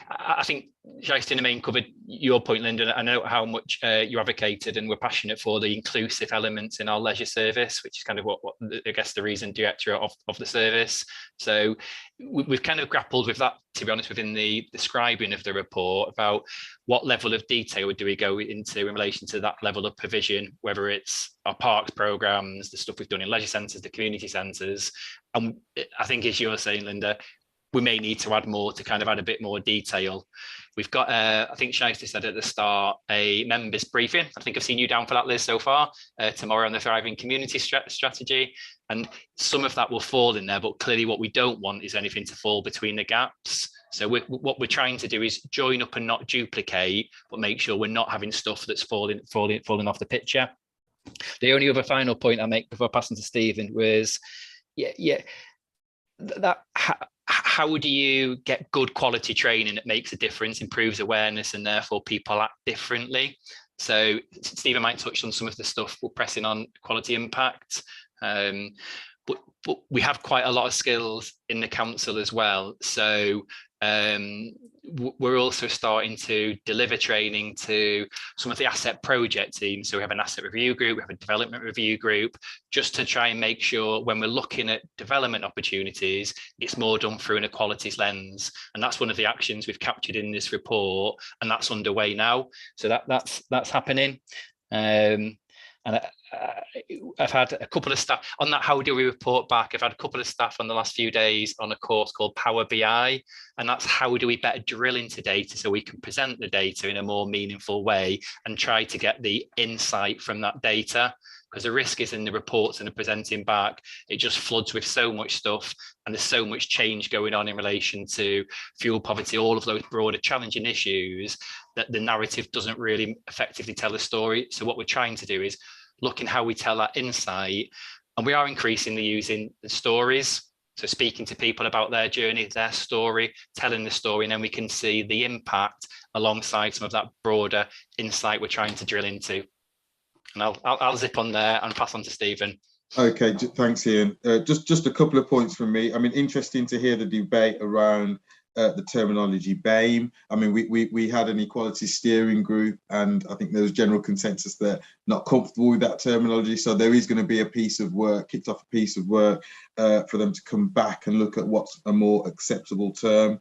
I think Shaista in the main covered your point, Linda. I know how much you advocated and were passionate for the inclusive elements in our leisure service, which is kind of what I guess the reason director of the service. So we've kind of grappled with that, to be honest, within the describing of the report about what level of detail do we go into in relation to that level of provision, whether it's our parks programs, the stuff we've done in leisure centres, the community centres. And I think, as you're saying, Linda, we may need to add more to kind of add a bit more detail. We've got, I think Shaista said at the start, a members briefing. I think I've seen you down for that, Liz, so far, tomorrow on the Thriving Community Strategy. And some of that will fall in there, but clearly what we don't want is anything to fall between the gaps. So what we're trying to do is join up and not duplicate, but make sure we're not having stuff that's falling off the picture. The only other final point I make before passing to Stephen was, how do you get good quality training that makes a difference, improves awareness, and therefore people act differently? So Stephen might touch on some of the stuff we're pressing on quality impact, but we have quite a lot of skills in the council as well. So we're also starting to deliver training to some of the asset project teams. So we have an asset review group, we have a development review group, just to try and make sure when we're looking at development opportunities, it's more done through an equalities lens. And that's one of the actions we've captured in this report, and that's underway now. So that's happening. And I've had a couple of staff on that. How do we report back? I've had a couple of staff on the last few days on a course called Power BI, and that's how do we better drill into data so we can present the data in a more meaningful way and try to get the insight from that data. Because the risk is in the reports and the presenting back, it just floods with so much stuff, and there's so much change going on in relation to fuel poverty, all of those broader challenging issues, that the narrative doesn't really effectively tell the story. So what we're trying to do is look in how we tell that insight, and we are increasingly using the stories. So speaking to people about their journey, their story, telling the story, and then we can see the impact alongside some of that broader insight we're trying to drill into. And I'll zip on there and pass on to Stephen. Okay, thanks, Ian. Just a couple of points from me. I mean, interesting to hear the debate around the terminology BAME. I mean, we had an equality steering group, and I think there was general consensus that not comfortable with that terminology. So there is going to be a piece of work, kicked off a piece of work for them to come back and look at what's a more acceptable term.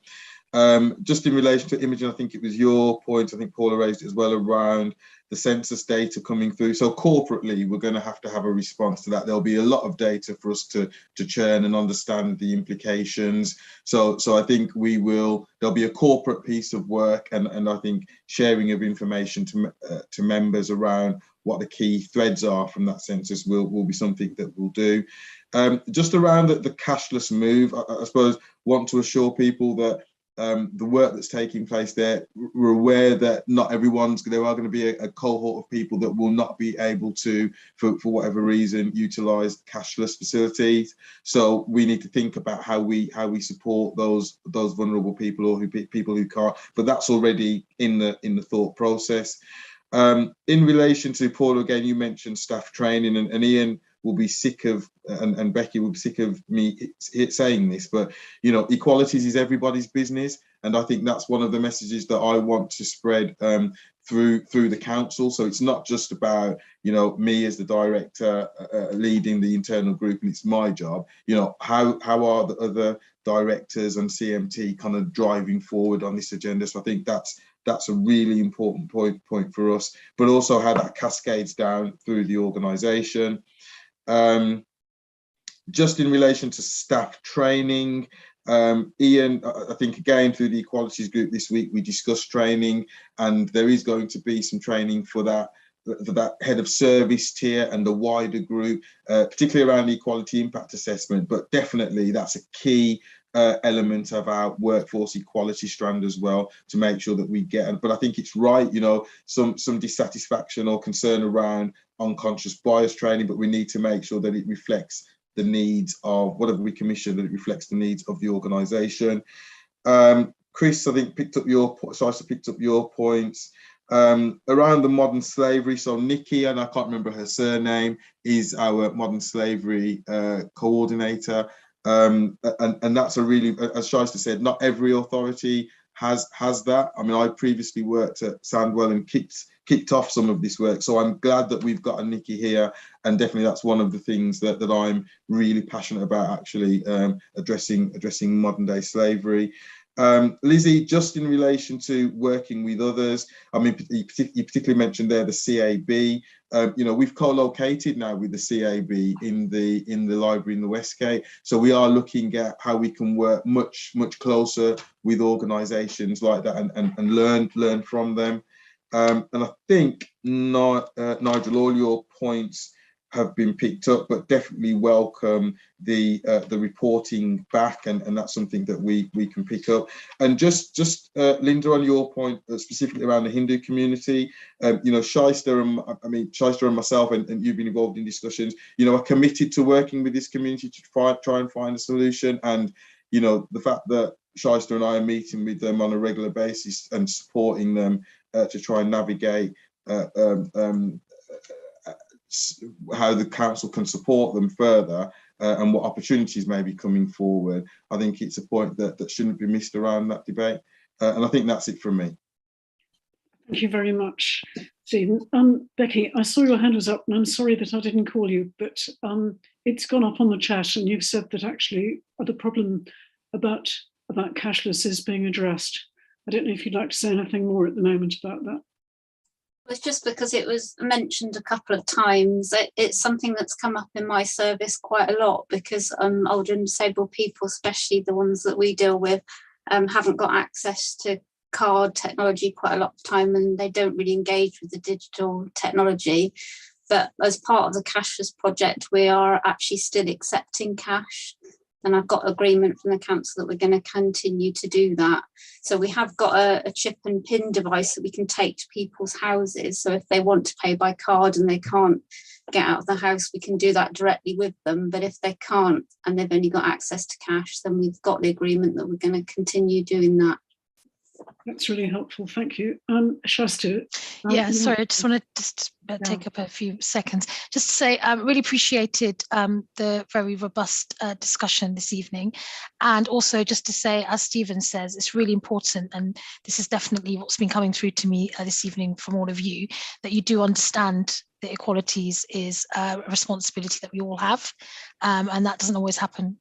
Just in relation to imaging, I think it was your point, I think Paula raised it as well, around the census data coming through. So corporately, we're going to have a response to that. There'll be a lot of data for us to churn and understand the implications. So I think there'll be a corporate piece of work, and I think sharing of information to members around what the key threads are from that census will be something that we'll do. Just around the cashless move, I suppose want to assure people that the work that's taking place there, we're aware that not everyone's, there are going to be a cohort of people that will not be able to, for whatever reason, utilise cashless facilities. So we need to think about how we support those vulnerable people, or people who can't. But that's already in the thought process. In relation to Paul, again, you mentioned staff training, and Ian will be sick of, and Becky will be sick of me saying this, but you know, equalities is everybody's business, and I think that's one of the messages that I want to spread through the council. So it's not just about, you know, me as the director leading the internal group and it's my job. You know, how are the other directors and CMT kind of driving forward on this agenda? So I think that's a really important point for us, but also how that cascades down through the organisation. Just in relation to staff training, Ian, I think again through the equalities group this week we discussed training, and there is going to be some training for that head of service tier and the wider group, particularly around the equality impact assessment. But definitely that's a key element of our workforce equality strand as well, to make sure that we get. But I think it's right, you know, some dissatisfaction or concern around unconscious bias training, but we need to make sure that it reflects the needs of whatever we commission, that it reflects the needs of the organisation. Chris, I think picked up your points around the modern slavery. So Nikki, and I can't remember her surname, is our modern slavery coordinator. And that's a really, as Shaista said, not every authority has that. I mean, I previously worked at Sandwell and kicked off some of this work, so I'm glad that we've got a Nikki here, and definitely that's one of the things that I'm really passionate about, actually, addressing modern day slavery. Lizzie, just in relation to working with others, I mean, you particularly mentioned there the CAB. You know, we've co-located now with the CAB in the library in the Westgate, so we are looking at how we can work much closer with organisations like that and learn from them. And I think, Nigel, all your points have been picked up, but definitely welcome the reporting back, and that's something that we can pick up. And just Linda, on your point specifically around the Hindu community, you know, Shaista and myself, and you've been involved in discussions, you know, are committed to working with this community to try and find a solution. And you know, the fact that Shaista and I are meeting with them on a regular basis and supporting them to try and navigate how the council can support them further, and what opportunities may be coming forward. I think it's a point that shouldn't be missed around that debate. And I think that's it from me. Thank you very much, Stephen. Becky, I saw your hand was up, and I'm sorry that I didn't call you, but it's gone up on the chat, and you've said that actually the problem about cashless is being addressed. I don't know if you'd like to say anything more at the moment about that. It's just because it was mentioned a couple of times. It's something that's come up in my service quite a lot, because older and disabled people, especially the ones that we deal with, haven't got access to card technology quite a lot of time, and they don't really engage with the digital technology. But as part of the cashless project, we are actually still accepting cash. And I've got agreement from the council that we're going to continue to do that. So we have got a chip and pin device that we can take to people's houses. So if they want to pay by card and they can't get out of the house, we can do that directly with them. But if they can't and they've only got access to cash, then we've got the agreement that we're going to continue doing that. That's really helpful, thank you. Shasta. Yeah, sorry, I just want to take up a few seconds just to say I really appreciated the very robust discussion this evening, and also just to say, as Stephen says, it's really important, and this is definitely what's been coming through to me this evening from all of you, that you do understand that equalities is a responsibility that we all have, and that doesn't always happen.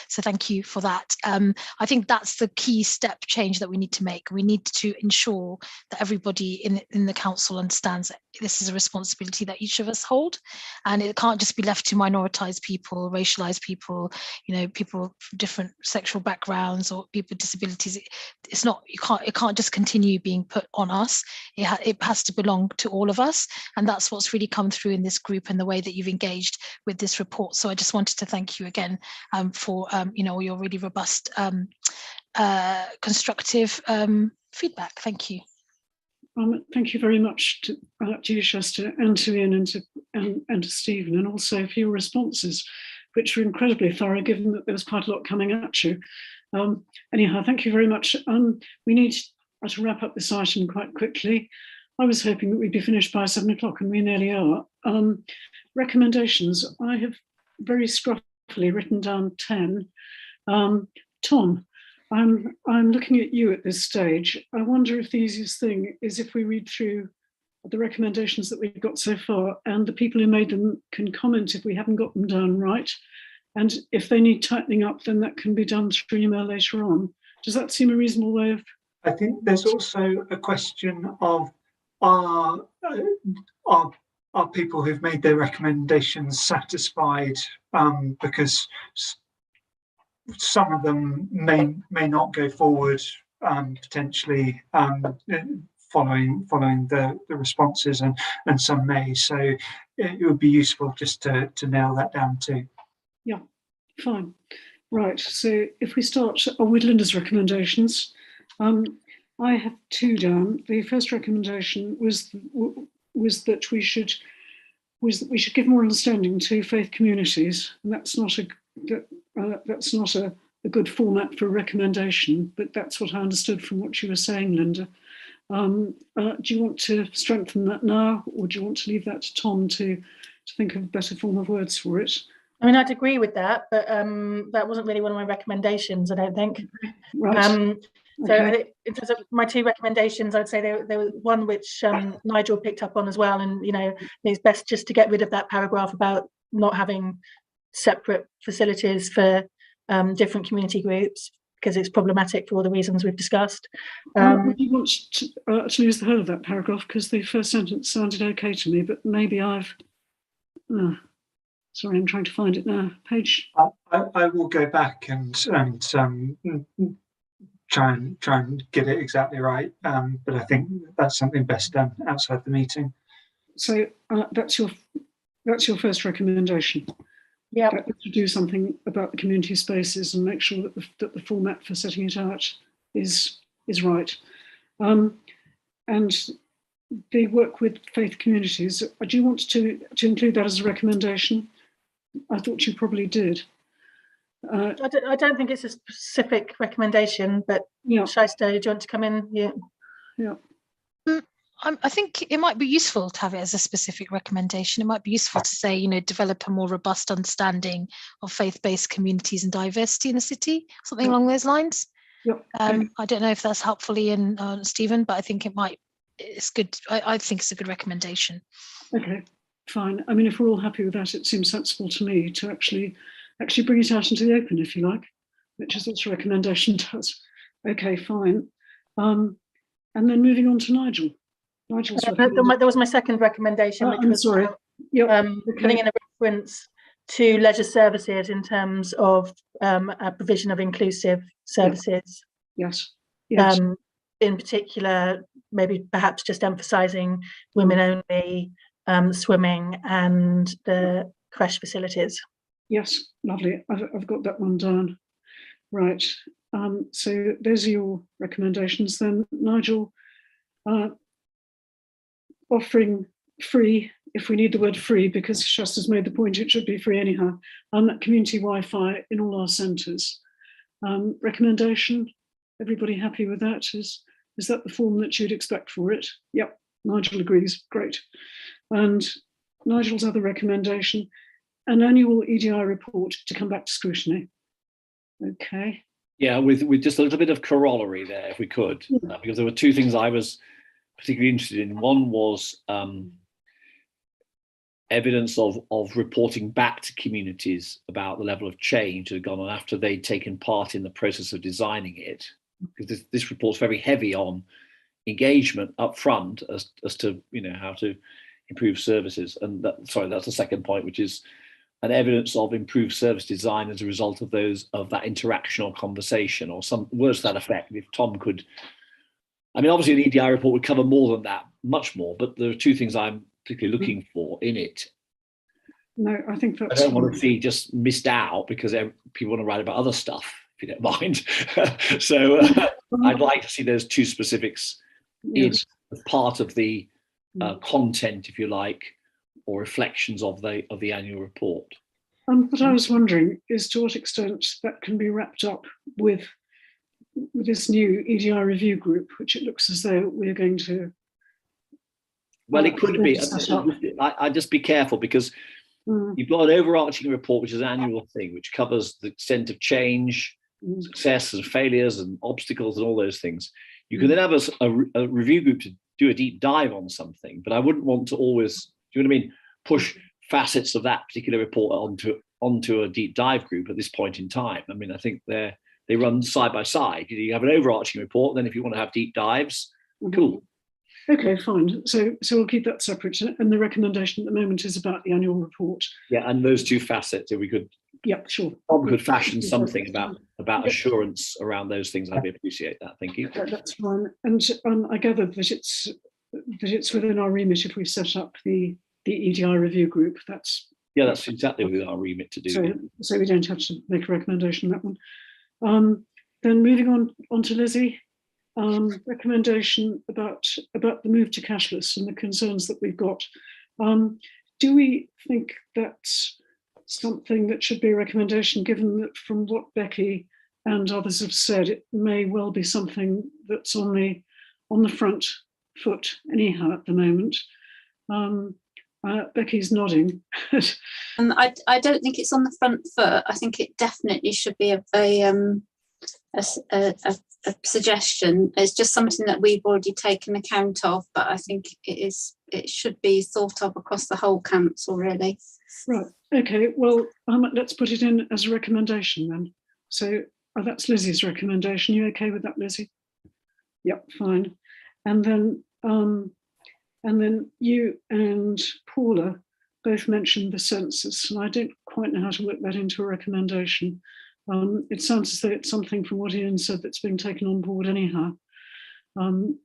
So thank you for that. I think that's the key step change that we need to make. We need to ensure that everybody in the council understands that this is a responsibility that each of us hold, and it can't just be left to minoritized people, racialized people, you know, people from different sexual backgrounds or people with disabilities. It's not, it can't just continue being put on us. It has to belong to all of us, and that's what's really come through in this group and the way that you've engaged with this report. So I just wanted to thank you again for you know, your really robust constructive feedback. Thank you. Thank you very much to you, Shasta, and to Ian, and to Stephen, and also for your responses, which were incredibly thorough, given that there was quite a lot coming at you. Anyhow, thank you very much. We need to wrap up this item quite quickly. I was hoping that we'd be finished by 7 o'clock, and we nearly are. Recommendations. I have very scruffily written down 10. Tom, I'm looking at you at this stage. I wonder if the easiest thing is if we read through the recommendations that we've got so far, and the people who made them can comment if we haven't got them down right. And if they need tightening up, then that can be done through email later on. Does that seem a reasonable way of? I think there's also a question of are people who've made their recommendations satisfied, because some of them may not go forward, potentially following the responses, and some may. So it would be useful just to nail that down too. Yeah, fine. Right, so if we start with Linda's recommendations, I have 2 down. The first recommendation was that we should give more understanding to faith communities, and that's not a good format for a recommendation, but that's what I understood from what you were saying, Linda. Do you want to strengthen that now, or do you want to leave that to Tom to think of a better form of words for it? I mean, I'd agree with that, but that wasn't really one of my recommendations, I don't think. Right. So in terms of my 2 recommendations, I'd say there was one which Nigel picked up on as well, and it's best just to get rid of that paragraph about not having separate facilities for different community groups, because it's problematic for all the reasons we've discussed. I do want to lose the whole of that paragraph, because the first sentence sounded okay to me, but maybe I've... sorry, I'm trying to find it now. Page. I will go back and try and get it exactly right. But I think that's something best done outside the meeting. So that's your first recommendation. Yeah. To do something about the community spaces and make sure that the format for setting it out is right. And the work with faith communities. Do you want to include that as a recommendation? I thought you probably did. I don't think it's a specific recommendation, but yeah. Shyster, do you want to come in? Yeah. I think it might be useful to have it as a specific recommendation. It might be useful to say, develop a more robust understanding of faith-based communities and diversity in the city, something along those lines. Yep. I don't know if that's helpful, Ian, Stephen, but I think it's good. I think it's a good recommendation. Okay, fine. I mean, if we're all happy with that, it seems sensible to me to actually bring it out into the open, if you like, which is what the recommendation does. Okay, fine. And then moving on to Nigel. That was my second recommendation, which was putting in a reference to leisure services in terms of a provision of inclusive services. Yes. In particular, maybe perhaps just emphasising women only, swimming, and the creche facilities. Yes, lovely. I've got that one down. Right. So those are your recommendations. Then Nigel, offering free, if we need the word free, because Shasta's made the point it should be free anyhow, community Wi-Fi in all our centres. Recommendation, everybody happy with that? Is that the form that you'd expect for it? Yep, Nigel agrees, great. And Nigel's other recommendation, an annual EDI report to come back to scrutiny. Okay. Yeah, with just a little bit of corollary there, if we could, because there were 2 things I was particularly interested in. One was evidence of reporting back to communities about the level of change that had gone on after they'd taken part in the process of designing it. Because this report's very heavy on engagement up front as to how to improve services. And that's the second point, which is an evidence of improved service design as a result of that interaction or conversation, or some words to that effect. If Tom could, I mean, obviously an EDI report would cover more than that, much more, but there are 2 things I'm particularly looking for in it. No, I think that's... I don't want to see just missed out because people want to write about other stuff, if you don't mind. So I'd like to see those 2 specifics in as part of the content, if you like, or reflections of the annual report. What I was wondering is to what extent that can be wrapped up with this new EDI review group, which it looks as though we're going to Well, it could be. I just be careful, because you've got an overarching report, which is an annual thing, which covers the extent of change, success and failures and obstacles and all those things. You can then have a review group to do a deep dive on something, but I wouldn't want to always, do you know what I mean, push facets of that particular report onto a deep dive group at this point in time. I mean, I think they run side by side. You have an overarching report, then if you want to have deep dives, cool. Okay, fine. So we'll keep that separate. And the recommendation at the moment is about the annual report. Yeah, and those two facets, if we could, sure. Tom could fashion something about assurance around those things, I'd appreciate that. Thank you. That's fine. And I gather that it's within our remit if we set up the EDI review group. That's exactly within our remit to do. So we don't have to make a recommendation on that one. Then moving on to Lizzie. Recommendation about the move to cashless and the concerns that we've got. Do we think that's something that should be a recommendation, given that from what Becky and others have said, it may well be something that's on the front foot anyhow at the moment? Becky's nodding. I don't think it's on the front foot. I think it definitely should be a suggestion. It's just something that we've already taken account of, but I think it should be thought of across the whole council, really. Right. Okay. Well, let's put it in as a recommendation then. So that's Lizzie's recommendation. You okay with that, Lizzie? Yep. Fine. And then you and Paula both mentioned the census, and I don't quite know how to work that into a recommendation. It sounds as though it's something from what Ian said that's being taken on board anyhow.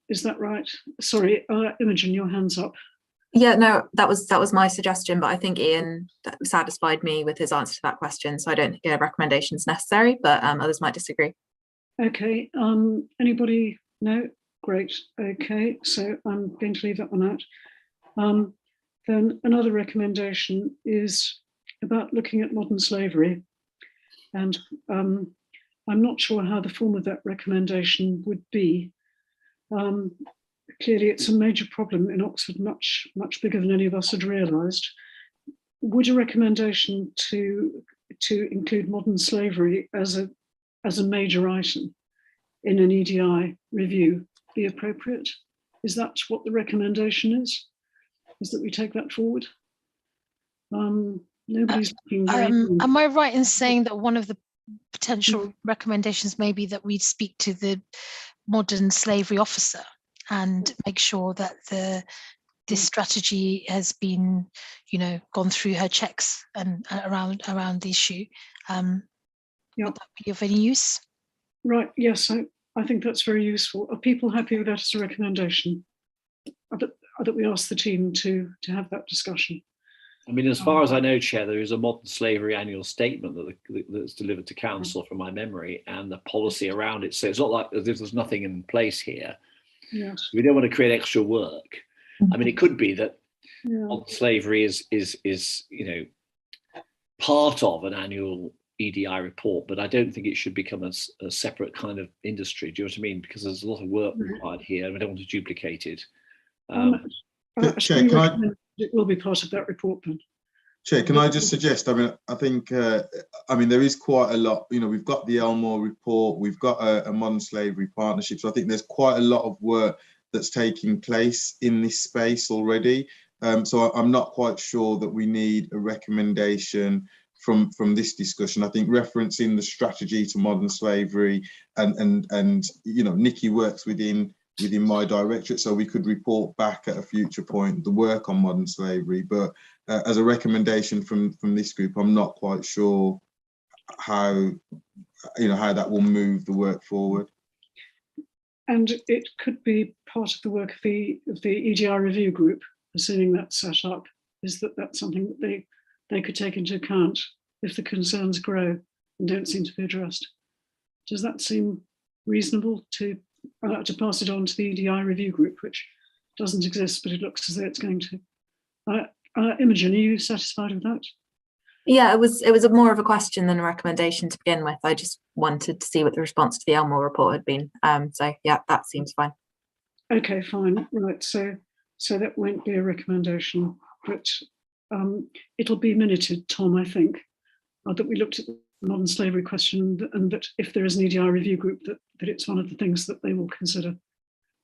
Is that right? Sorry, Imogen, your hand's up. Yeah, no, that was my suggestion, but I think Ian satisfied me with his answer to that question, so I don't think a recommendation is necessary, but others might disagree. Okay, anybody? No? Great, okay, so I'm going to leave that one out. Then another recommendation is about looking at modern slavery. And I'm not sure how the form of that recommendation would be. Clearly, it's a major problem in Oxford, much bigger than any of us had realised. Would a recommendation to include modern slavery as a major item in an EDI review be appropriate? Is that what the recommendation is? Is that we take that forward? Nobody's looking very. Am I right in saying that one of the potential recommendations may be that we speak to the modern slavery officer and make sure that this strategy has been, gone through her checks and around the issue? Would that be of any use? Right. Yes, I think that's very useful. Are people happy with that as a recommendation? That we ask the team to have that discussion. I mean, as far as I know, Chair, there is a modern slavery annual statement that's delivered to council from my memory, and the policy around it. So it's not like as if there's nothing in place here. Yes. We don't want to create extra work. I mean, it could be that modern slavery is part of an annual EDI report, but I don't think it should become a separate kind of industry. Do you know what I mean? Because there's a lot of work required here, and we don't want to duplicate it. Chair, it will be part of that report then. Chair, can I just suggest, I think there is quite a lot, we've got the Elmore report, we've got a modern slavery partnership, so I think there's quite a lot of work that's taking place in this space already. So I'm not quite sure that we need a recommendation from this discussion. I think referencing the strategy to modern slavery and Nikki works within my directorate, so we could report back at a future point the work on modern slavery. But as a recommendation from this group, I'm not quite sure how that will move the work forward. And it could be part of the work of the EDI review group, assuming that's set up, is that's something that they could take into account if the concerns grow and don't seem to be addressed. Does that seem reasonable to pass it on to the EDI review group, which doesn't exist, but it looks as though it's going to? Imogen, are you satisfied with that? Yeah, it was more of a question than a recommendation to begin with. I just wanted to see what the response to the Elmore report had been. So yeah, that seems fine. Okay, fine. Right. So so that won't be a recommendation, but it'll be minuted, Tom, I think, that we looked at the modern slavery question, and that if there is an EDI review group, that it's one of the things that they will consider.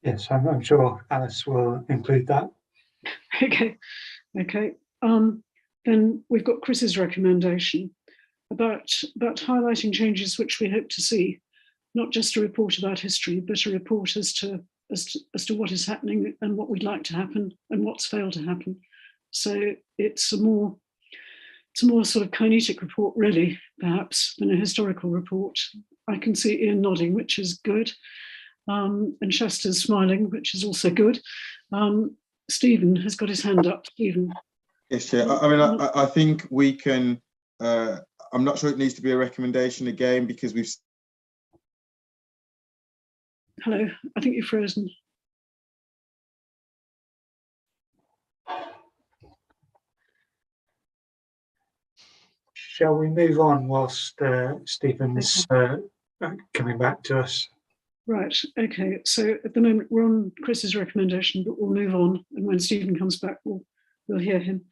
Yes, I'm sure Alice will include that. Okay. Then we've got Chris's recommendation about highlighting changes which we hope to see, not just a report about history, but a report as to what is happening and what we'd like to happen and what's failed to happen. So it's a more sort of kinetic report, really, perhaps, than a historical report. I can see Ian nodding, which is good, and Shasta's smiling, which is also good. Stephen has got his hand up. Stephen. Yes, Chair. I mean, I think we can. I'm not sure it needs to be a recommendation again, because we've. Hello, I think you're frozen. Shall we move on whilst Stephen's coming back to us? Right, okay, so at the moment we're on Chris's recommendation, but we'll move on, and when Stephen comes back, we'll hear him.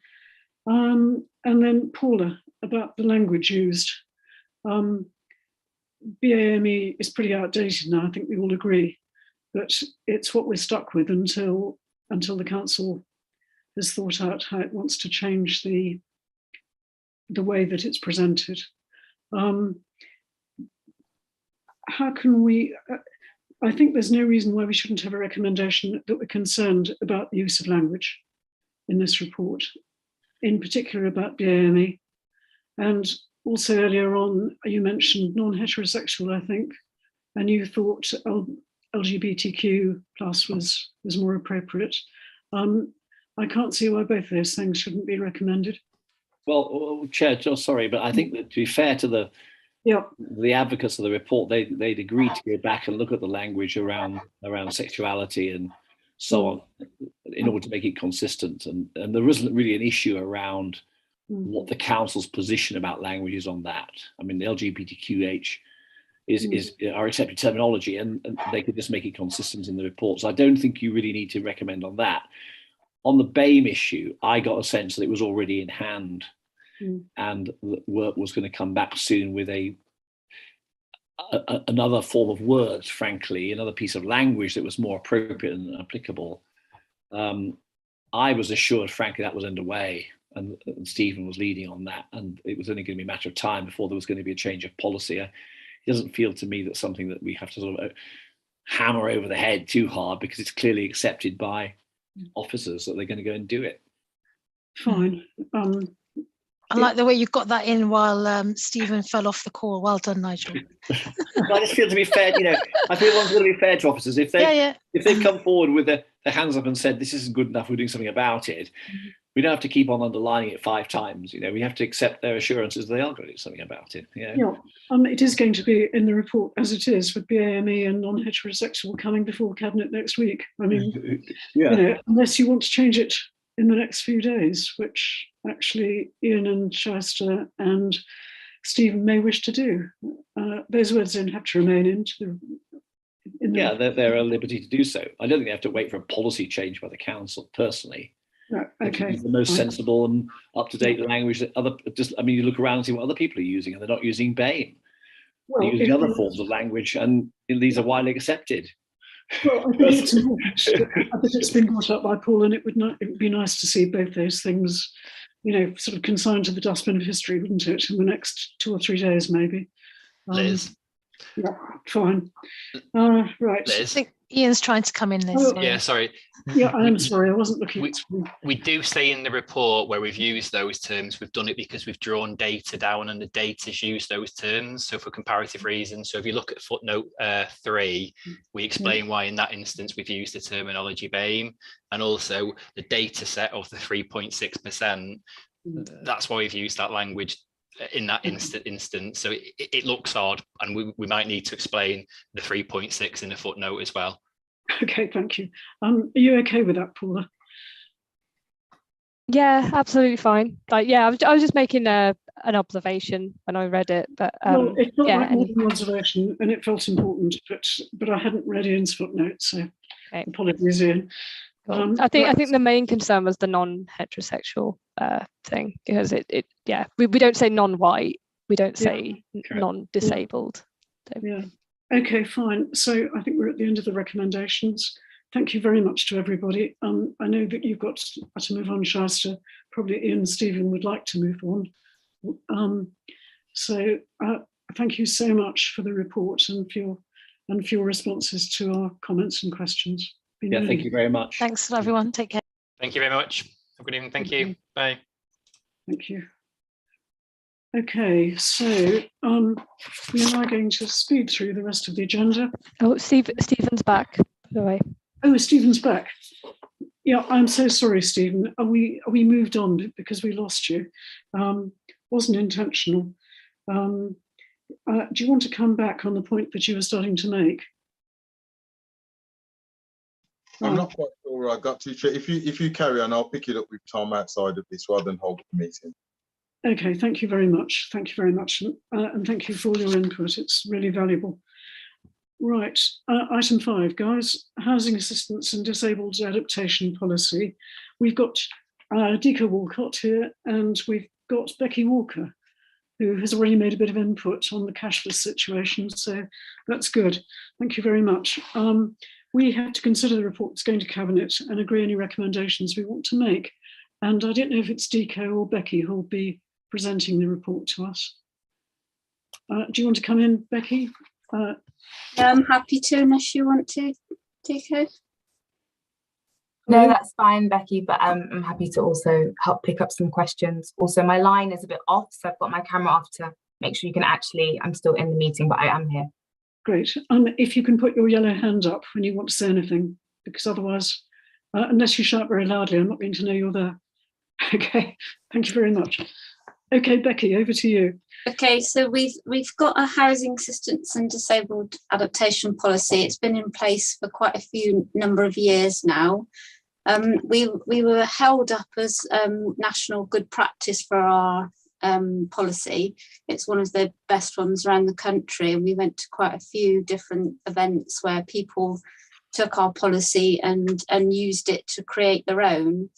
And then Paula, about the language used. BAME is pretty outdated now, I think we all agree, but it's what we're stuck with until the council has thought out how it wants to change the way that it's presented. How can we, I think there's no reason why we shouldn't have a recommendation that we're concerned about the use of language in this report, in particular about BAME. And also earlier on, you mentioned non-heterosexual, I think, and you thought LGBTQ plus was more appropriate. I can't see why both of those things shouldn't be recommended. Well, Chair, sorry, but I think that to be fair to the advocates of the report, they'd agreed to go back and look at the language around sexuality and so on, in order to make it consistent. And there isn't really an issue around what the council's position about language is on that. I mean, the LGBTQH is our accepted terminology, and they could just make it consistent in the report. So I don't think you really need to recommend on that. On the BAME issue, I got a sense that it was already in hand, and the work was going to come back soon with another form of words, frankly, another piece of language that was more appropriate and applicable. I was assured, frankly, that was underway, and Stephen was leading on that, and it was only going to be a matter of time before there was going to be a change of policy. It doesn't feel to me that something that we have to sort of hammer over the head too hard, because it's clearly accepted by officers that they're going to go and do it. Fine. I like the way you got that in while Stephen fell off the call. Well done, Nigel. I just feel, to be fair, I feel one's going to be fair to officers. If they've come forward with their hands up and said this isn't good enough, we're doing something about it, we don't have to keep on underlining it 5 times. We have to accept their assurances they are going to do something about it. It is going to be in the report as it is, with BAME and non-heterosexual coming before Cabinet next week. I mean, unless you want to change it in the next few days, which actually Ian and Shasta and Stephen may wish to do. Those words don't have to remain they're at liberty to do so. I don't think they have to wait for a policy change by the council, personally. No, okay. The most sensible and up-to-date language that you look around and see what other people are using, and they're not using BAME. They're using other forms of language, and these are widely accepted. Well, I think it's important. I think it's been brought up by Paul, and it would be nice to see both those things, sort of consigned to the dustbin of history, wouldn't it, in the next 2 or 3 days, maybe. Liz. Yeah, fine. Right. Liz. I think Ian's trying to come in, Liz. Yeah, sorry. Yeah, I am sorry. I wasn't looking. We do say in the report where we've used those terms, we've done it because we've drawn data down and the data's used those terms. So for comparative reasons, so if you look at footnote 3, we explain why in that instance we've used the terminology BAME, and also the data set of the 3.6%. That's why we've used that language in that instance. So it looks odd, and we might need to explain the 3.6 in the footnote as well. Okay, thank you. Are you okay with that, Paula? Yeah, absolutely fine. I was just making an observation when I read it, but well, it felt like more than an observation, and it felt important, but I hadn't read Ian's footnote, so apologies, Ian. Cool. I think the main concern was the non-heterosexual thing, because we don't say non-white, we don't say non-disabled. So. Yeah. Okay, fine. So I think we're at the end of the recommendations. Thank you very much to everybody. I know that you've got to move on, Shaista. Probably Ian and Stephen would like to move on. So thank you so much for the report and for your responses to our comments and questions. Yeah, thank you very much. Thanks everyone. Take care. Thank you very much. Have a good evening. Thank you. Bye. Thank you. Okay, so we are now going to speed through the rest of the agenda. Oh, Stephen's back, by the way. Oh, Stephen's back. Yeah, I'm so sorry, Stephen. We moved on because we lost you. Wasn't intentional. Do you want to come back on the point that you were starting to make? I'm not quite sure where I got to. If you carry on, I'll pick it up with Tom outside of this rather than hold the meeting. Okay, thank you very much. Thank you very much. And thank you for all your input. It's really valuable. Right, item 5, guys, housing assistance and disabled adaptation policy. We've got Dika Walcott here, and we've got Becky Walker, who has already made a bit of input on the cashless situation. So that's good. Thank you very much. We have to consider the report that's going to Cabinet and agree any recommendations we want to make. And I don't know if it's Dika or Becky who will be presenting the report to us. Do you want to come in, Becky? I'm happy to, unless you want to, Dika. No, that's fine, Becky, but I'm happy to also help pick up some questions. Also, my line is a bit off, so I've got my camera off to make sure you can I'm still in the meeting, but I am here. Great. If you can put your yellow hand up when you want to say anything, because otherwise, unless you shout very loudly, I'm not going to know you're there. Okay, thank you very much. Okay, Becky, over to you. Okay, so we've got a housing assistance and disabled adaptation policy. It's been in place for quite a number of years now. We were held up as national good practice for our policy. It's one of the best ones around the country, and we went to quite a few different events where people took our policy and used it to create their own.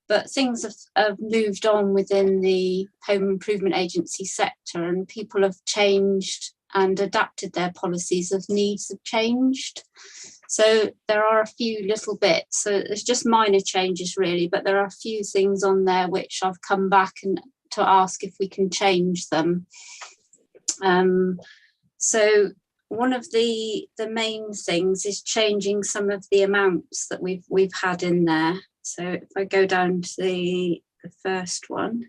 But things have moved on within the home improvement agency sector, and people have changed and adapted their policies as needs have changed. So there are a few little bits. So it's just minor changes really, but there are a few things on there which I've come back and to ask if we can change them. So one of the main things is changing some of the amounts that we've had in there. So if I go down to the first one.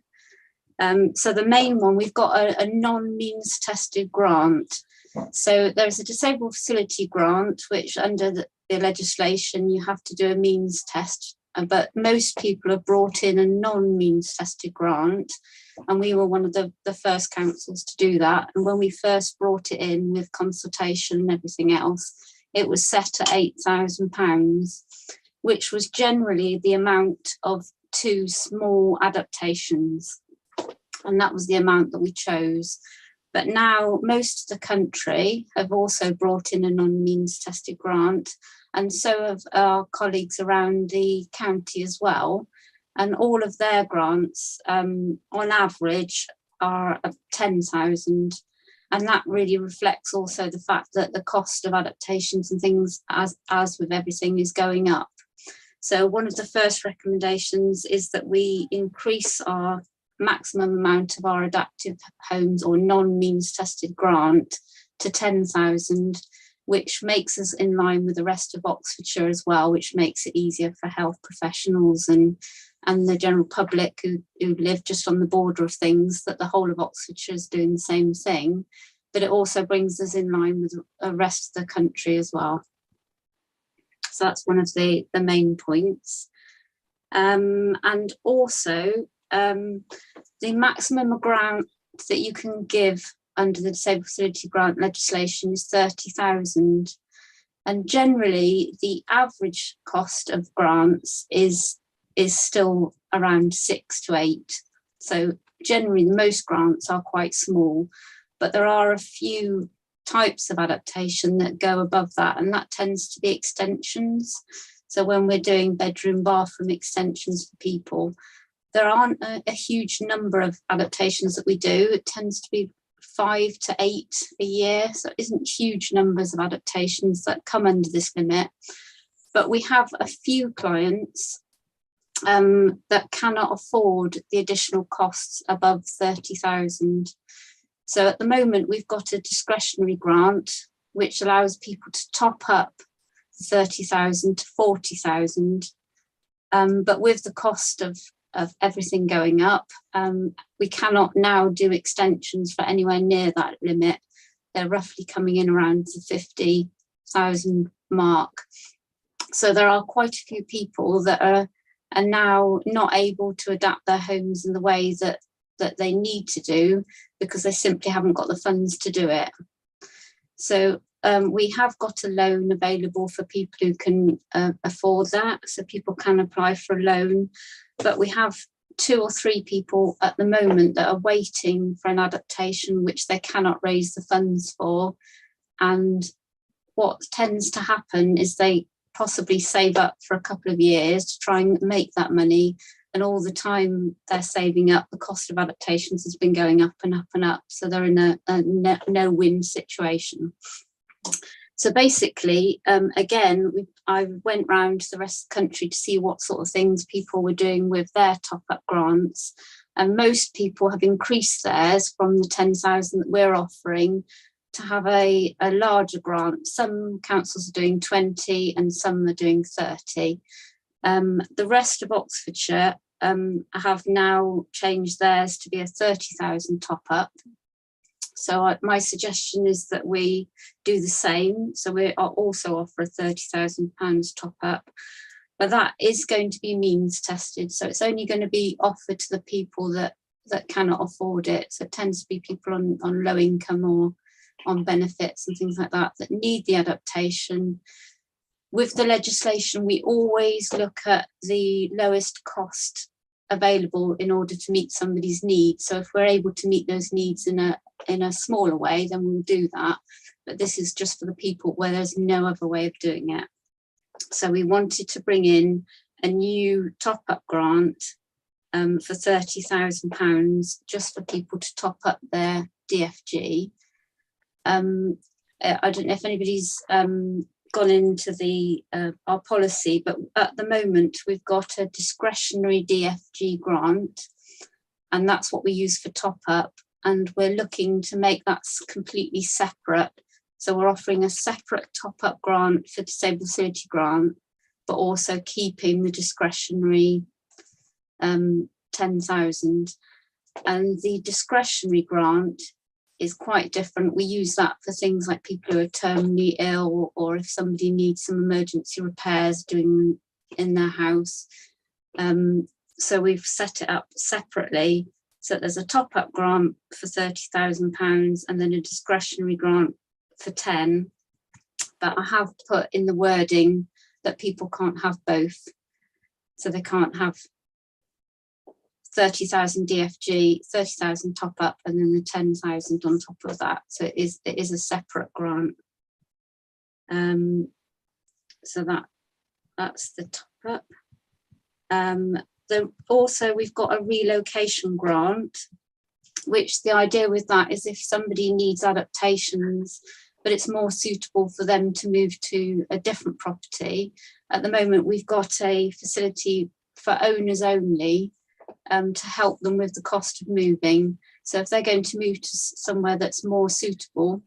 So the main one, we've got a non-means tested grant. So there's a disabled facility grant, which under the legislation, you have to do a means test, but most people have brought in a non-means tested grant. And we were one of the first councils to do that. And when we first brought it in with consultation and everything else, it was set at £8,000, which was generally the amount of 2 small adaptations. And that was the amount that we chose. But now most of the country have also brought in a non-means tested grant, and so have our colleagues around the county as well. And all of their grants, on average, are of 10,000. And that really reflects also the fact that the cost of adaptations and things, as with everything, is going up. So one of the first recommendations is that we increase our maximum amount of our adaptive homes or non-means tested grant to 10,000, which makes us in line with the rest of Oxfordshire as well, which makes it easier for health professionals and the general public who live just on the border of things, that the whole of Oxfordshire is doing the same thing. But it also brings us in line with the rest of the country as well. So that's one of the main points. And also, the maximum grant that you can give under the disabled facility grant legislation is 30,000, and generally the average cost of grants is still around 6 to 8. So generally most grants are quite small, but there are a few types of adaptation that go above that, and that tends to be extensions. So when we're doing bedroom, bathroom extensions for people, there aren't a huge number of adaptations that we do. It tends to be 5 to 8 a year. So it isn't huge numbers of adaptations that come under this limit. But we have a few clients that cannot afford the additional costs above 30,000. So at the moment, we've got a discretionary grant, which allows people to top up 30,000 to 40,000. But with the cost of everything going up, we cannot now do extensions for anywhere near that limit. They're roughly coming in around the 50,000 mark. So there are quite a few people that are now not able to adapt their homes in the way that they need to do, because they simply haven't got the funds to do it. So we have got a loan available for people who can afford that. So people can apply for a loan, but we have 2 or 3 people at the moment that are waiting for an adaptation which they cannot raise the funds for. And what tends to happen is they possibly save up for a couple of years to try and make that money, and all the time they're saving up, the cost of adaptations has been going up and up and up, so they're in a no-win situation. So basically, again, I went round to the rest of the country to see what sort of things people were doing with their top-up grants, and most people have increased theirs from the 10,000 that we're offering to have a larger grant. Some councils are doing 20 and some are doing 30. The rest of Oxfordshire have now changed theirs to be a 30,000 top up. So my suggestion is that we do the same. So we also offer a £30,000 top up, but that is going to be means tested. So it's only going to be offered to the people that cannot afford it. So it tends to be people on low income or on benefits and things like that need the adaptation. With the legislation, we always look at the lowest cost available in order to meet somebody's needs. So if we're able to meet those needs in a smaller way, then we'll do that. But this is just for the people where there's no other way of doing it. So we wanted to bring in a new top-up grant for £30,000 just for people to top up their DFG. I don't know if anybody's gone into our policy, but at the moment we've got a discretionary DFG grant, and that's what we use for top up, and we're looking to make that completely separate. So we're offering a separate top up grant for disabled facility grant, but also keeping the discretionary 10,000. And the discretionary grant is quite different. We use that for things like people who are terminally ill, or if somebody needs some emergency repairs doing in their house. So we've set it up separately. So there's a top-up grant for £30,000 and then a discretionary grant for 10. But I have put in the wording that people can't have both. So they can't have 30,000 DFG, 30,000 top up, and then the 10,000 on top of that. So it is a separate grant. So that's the top up. Also, we've got a relocation grant, which the idea with that is if somebody needs adaptations, but it's more suitable for them to move to a different property. At the moment, we've got a facility for owners only, to help them with the cost of moving. So if they're going to move to somewhere that's more suitable,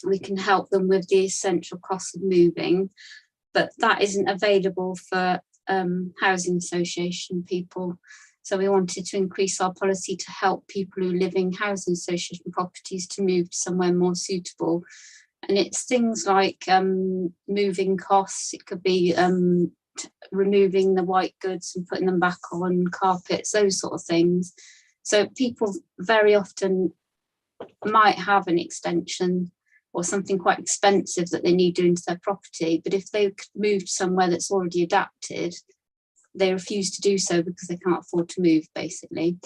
we can help them with the essential cost of moving, but that isn't available for housing association people. So we wanted to increase our policy to help people who live in housing association properties to move to somewhere more suitable. And it's things like moving costs. It could be removing the white goods and putting them back on carpets, those sort of things. So people very often might have an extension or something quite expensive that they need doing to their property, but if they moved somewhere that's already adapted, they refuse to do so because they can't afford to move, basically.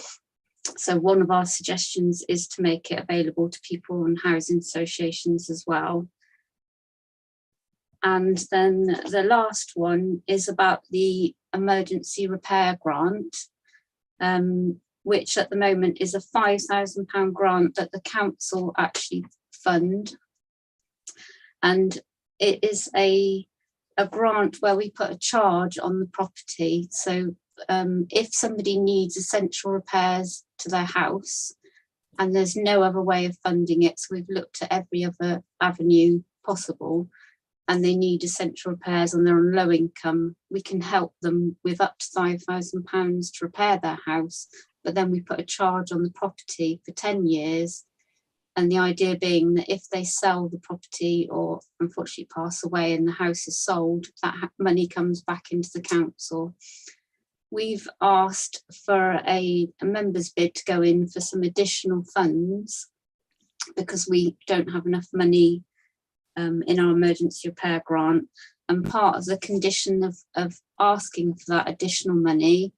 So one of our suggestions is to make it available to people in housing associations as well. And then the last one is about the emergency repair grant, which at the moment is a £5,000 grant that the council actually fund. And it is a grant where we put a charge on the property. So if somebody needs essential repairs to their house and there's no other way of funding it, so we've looked at every other avenue possible, and they need essential repairs and they're on low income, we can help them with up to £5,000 to repair their house. But then we put a charge on the property for 10 years. And the idea being that if they sell the property or unfortunately pass away and the house is sold, that money comes back into the council. We've asked for a member's bid to go in for some additional funds because we don't have enough money in our emergency repair grant. And part of the condition of asking for that additional money,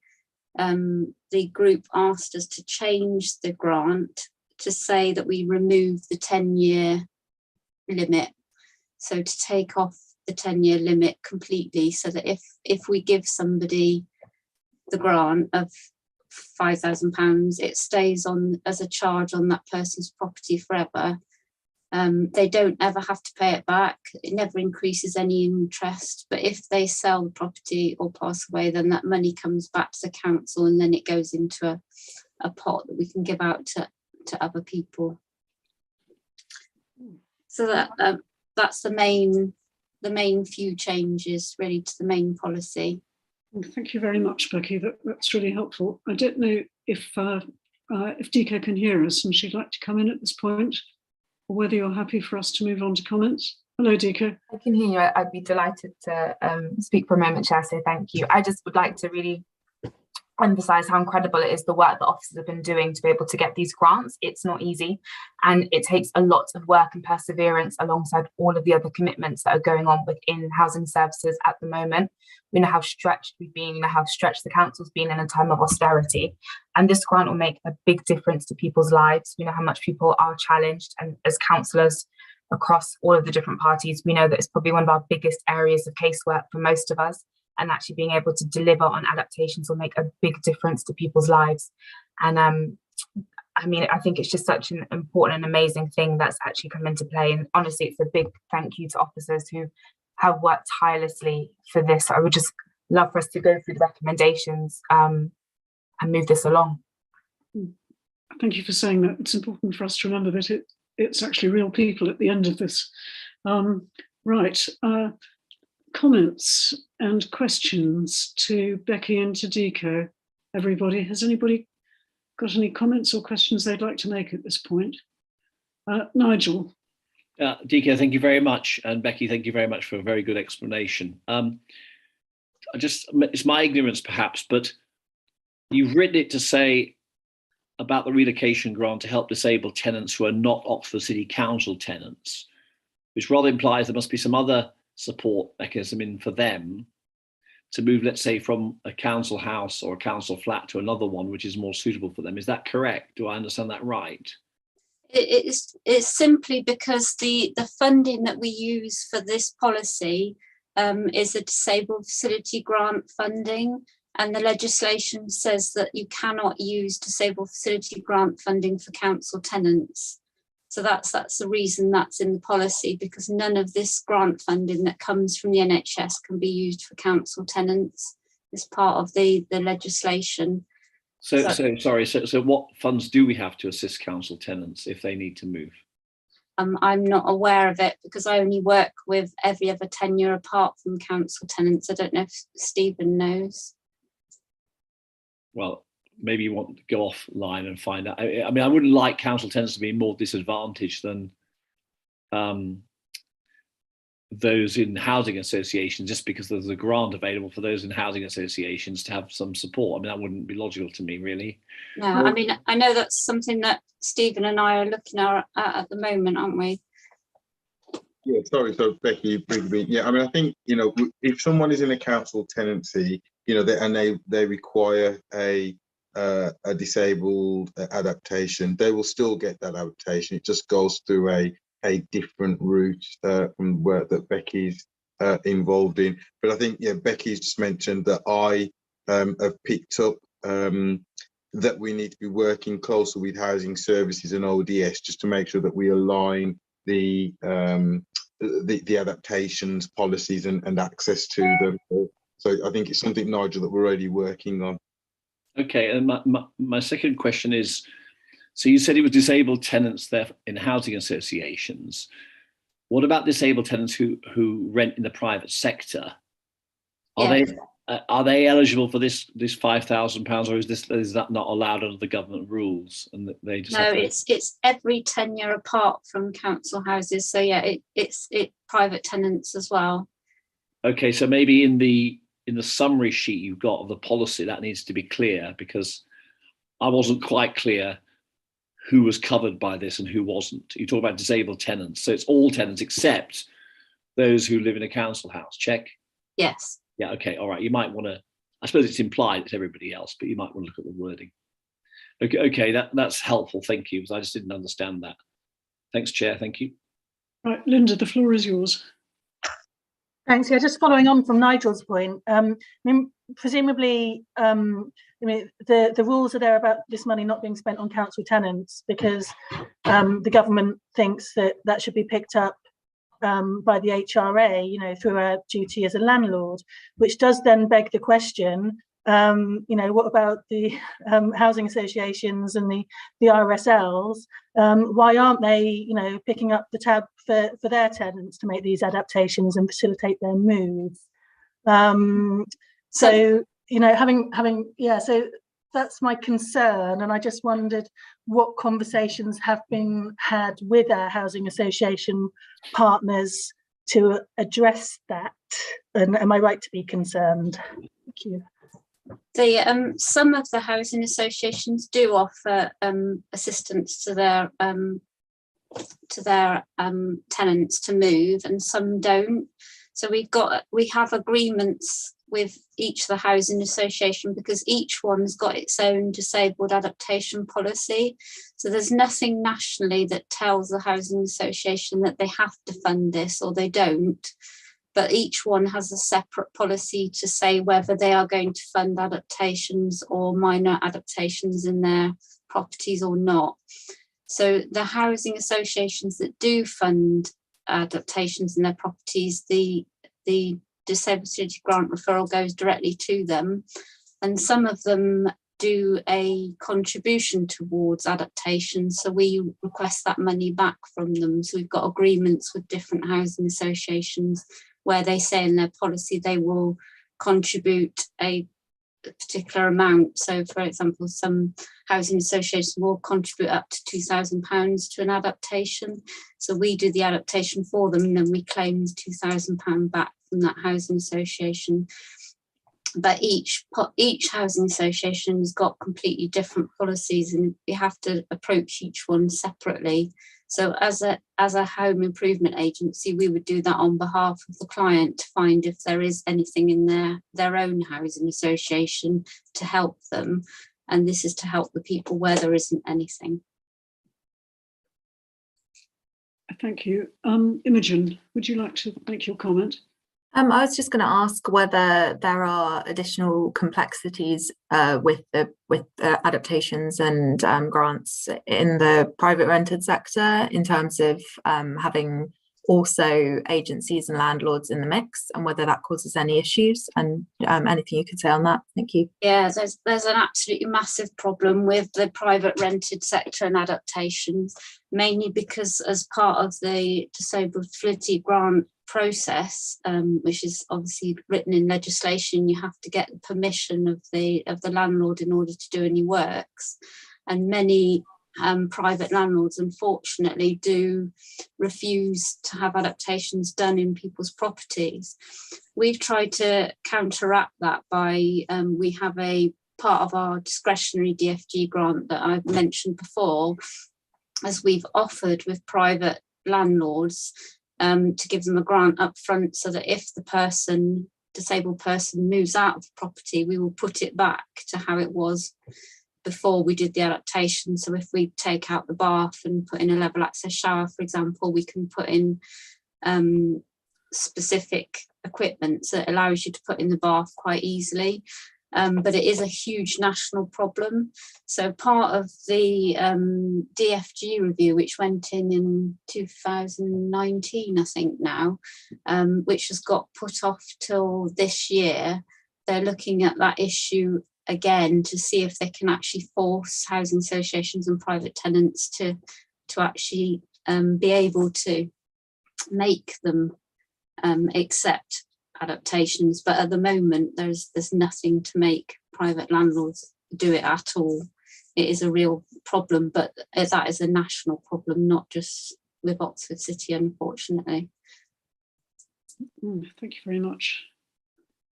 the group asked us to change the grant to say that we remove the 10-year limit. So to take off the 10-year limit completely, so that if we give somebody the grant of £5,000, it stays on as a charge on that person's property forever. They don't ever have to pay it back. It never increases any interest. But if they sell the property or pass away, then that money comes back to the council and then it goes into a pot that we can give out to other people. So that's the main few changes really to the main policy. Well, thank you very much, Becky. That's really helpful. I don't know if Dika can hear us and she'd like to come in at this point, or whether you're happy for us to move on to comments. Hello, Dika. I can hear you. I'd be delighted to speak for a moment, Chair, so thank you. I just would like to really emphasize how incredible it is, the work that officers have been doing to be able to get these grants. It's not easy, and it takes a lot of work and perseverance alongside all of the other commitments that are going on within housing services at the moment. We know how stretched we've been, we know how stretched the council's been in a time of austerity, and this grant will make a big difference to people's lives. We know how much people are challenged, and as councillors across all of the different parties, we know that it's probably one of our biggest areas of casework for most of us. And actually being able to deliver on adaptations will make a big difference to people's lives. And I mean, I think it's just such an important and amazing thing that's actually come into play. And honestly, it's a big thank you to officers who have worked tirelessly for this. I would just love for us to go through the recommendations and move this along. Thank you for saying that. It's important for us to remember that it's actually real people at the end of this. Comments and questions to Becky and to Diko. Everybody, has anybody got any comments or questions they'd like to make at this point? Nigel. Diko, thank you very much. And Becky, thank you very much for a very good explanation. It's my ignorance perhaps, but you've written it to say about the relocation grant to help disabled tenants who are not Oxford City Council tenants, which rather implies there must be some other support mechanism in for them to move, let's say, from a council house or a council flat to another one which is more suitable for them. Is that correct? Do I understand that right? It's simply because the funding that we use for this policy is a disabled facility grant funding, and the legislation says that you cannot use disabled facility grant funding for council tenants. So that's the reason that's in the policy, because none of this grant funding that comes from the NHS can be used for council tenants. It's part of the legislation. So what funds do we have to assist council tenants if they need to move? I'm not aware of it because I only work with every other tenure apart from council tenants. I don't know if Stephen knows. Well, maybe you want to go offline and find out. I mean, I wouldn't like council tenants to be more disadvantaged than those in housing associations, just because there's a grant available for those in housing associations to have some support. I mean, that wouldn't be logical to me, really. No, I mean, I know that's something that Stephen and I are looking at the moment, aren't we? Yeah, sorry, so Becky, yeah, I mean, I think, you know, if someone is in a council tenancy, you know, they require a disabled adaptation, they will still get that adaptation. It just goes through a different route from where that Becky's involved in. But I think, yeah, Becky's just mentioned that I have picked up that we need to be working closer with housing services and ODS just to make sure that we align the adaptations policies and access to them. So I think it's something, Nigel, that we're already working on. Okay, and my second question is, so you said it was disabled tenants there in housing associations. What about disabled tenants who rent in the private sector? Are they eligible for this £5,000, or is that not allowed under the government rules? And they just it's every tenure apart from council houses. So yeah, it's private tenants as well. Okay, so maybe in the summary sheet you've got of the policy, that needs to be clear, because I wasn't quite clear who was covered by this and who wasn't. You talk about disabled tenants, so it's all tenants except those who live in a council house. Check? Yes. Yeah, okay, all right. You might want to, I suppose it's implied it's everybody else, but you might want to look at the wording. Okay, that's helpful, thank you, because I just didn't understand that. Thanks, Chair, thank you. Right, Linda, the floor is yours. Thanks. Yeah, just following on from Nigel's point, I mean, presumably, the rules are there about this money not being spent on council tenants because the government thinks that should be picked up by the HRA, through our duty as a landlord, which does then beg the question, what about the housing associations and the RSLs? Why aren't they, picking up the tab for their tenants to make these adaptations and facilitate their move? So that's my concern, and I just wondered what conversations have been had with our housing association partners to address that, and am I right to be concerned? Thank you. Some of the housing associations do offer assistance to their tenants to move, and some don't. So we have agreements with each of the housing association because each one's got its own disabled adaptation policy. So there's nothing nationally that tells the housing association that they have to fund this or they don't. But each one has a separate policy to say whether they are going to fund adaptations or minor adaptations in their properties or not. So the housing associations that do fund adaptations in their properties, the Disabled Facility Grant referral goes directly to them, and some of them do a contribution towards adaptation, so we request that money back from them. So we've got agreements with different housing associations where they say in their policy they will contribute a particular amount. So for example, some housing associations will contribute up to £2,000 to an adaptation, so we do the adaptation for them and then we claim the £2,000 back from that housing association. But each housing association has got completely different policies and we have to approach each one separately. So as a home improvement agency, we would do that on behalf of the client to find if there is anything in their own housing association to help them. And this is to help the people where there isn't anything. Thank you. Imogen, would you like to make your comment? I was just going to ask whether there are additional complexities with adaptations and grants in the private rented sector in terms of having also agencies and landlords in the mix, and whether that causes any issues, and anything you could say on that. Thank you. Yeah, there's an absolutely massive problem with the private rented sector and adaptations, mainly because as part of the Disabled Facility Grant process, which is obviously written in legislation, you have to get the permission of the landlord in order to do any works, and many private landlords unfortunately do refuse to have adaptations done in people's properties. We've tried to counteract that by we have a part of our discretionary DFG grant that I've mentioned before, as we've offered with private landlords to give them a grant up front, so that if the disabled person moves out of the property, we will put it back to how it was before we did the adaptation. So if we take out the bath and put in a level access shower, for example, we can put in specific equipment, so it allows you to put in the bath quite easily. But it is a huge national problem. So part of the DFG review, which went in 2019, I think now, which has got put off till this year, they're looking at that issue again to see if they can actually force housing associations and private tenants to actually be able to make them accept adaptations. But at the moment there's nothing to make private landlords do it at all. It is a real problem, but that is a national problem, not just with Oxford City, unfortunately. Thank you very much.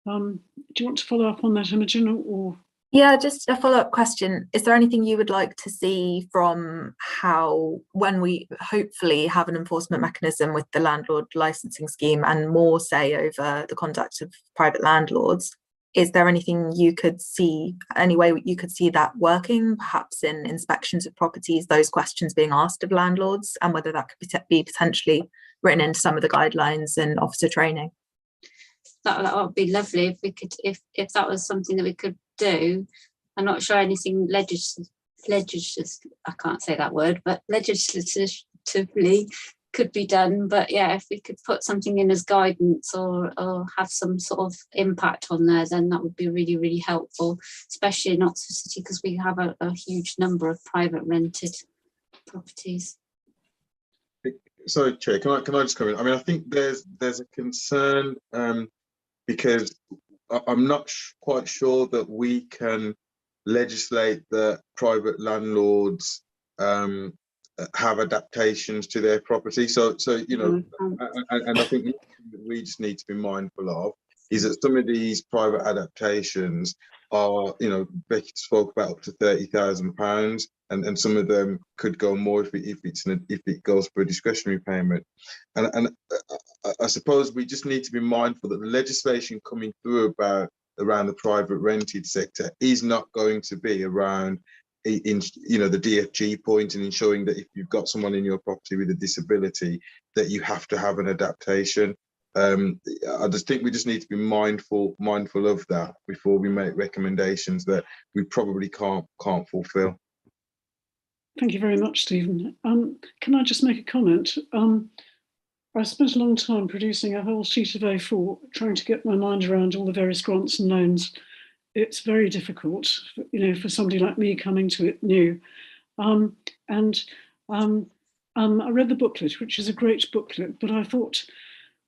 Do you want to follow up on that, Imogen, or? Yeah, just a follow-up question. Is there anything you would like to see from how, when we hopefully have an enforcement mechanism with the landlord licensing scheme and more say over the conduct of private landlords, is there anything you could see, any way you could see that working, perhaps in inspections of properties, those questions being asked of landlords, and whether that could be potentially written into some of the guidelines and officer training? That would be lovely if we could, if that was something that we could do. I'm not sure anything I can't say that word, but legislatively could be done. But yeah, if we could put something in as guidance or have some sort of impact on there, then that would be really, really helpful, especially in Oxford City, because we have a huge number of private rented properties. Sorry, Chair, can I just comment? I mean, I think there's a concern because I'm not quite sure that we can legislate that private landlords have adaptations to their property. So you know, and I think we just need to be mindful of is that some of these private adaptations are, you know, Becky spoke about up to £30,000, and some of them could go more if it goes for a discretionary payment. And I suppose we just need to be mindful that the legislation coming through around the private rented sector is not going to be around the DFG point and ensuring that if you've got someone in your property with a disability that you have to have an adaptation. I just think we just need to be mindful of that before we make recommendations that we probably can't fulfill. Thank you very much, Stephen. Can I just make a comment? I spent a long time producing a whole sheet of A4 trying to get my mind around all the various grants and loans. It's very difficult, you know, for somebody like me coming to it new. I read the booklet, which is a great booklet, but I thought,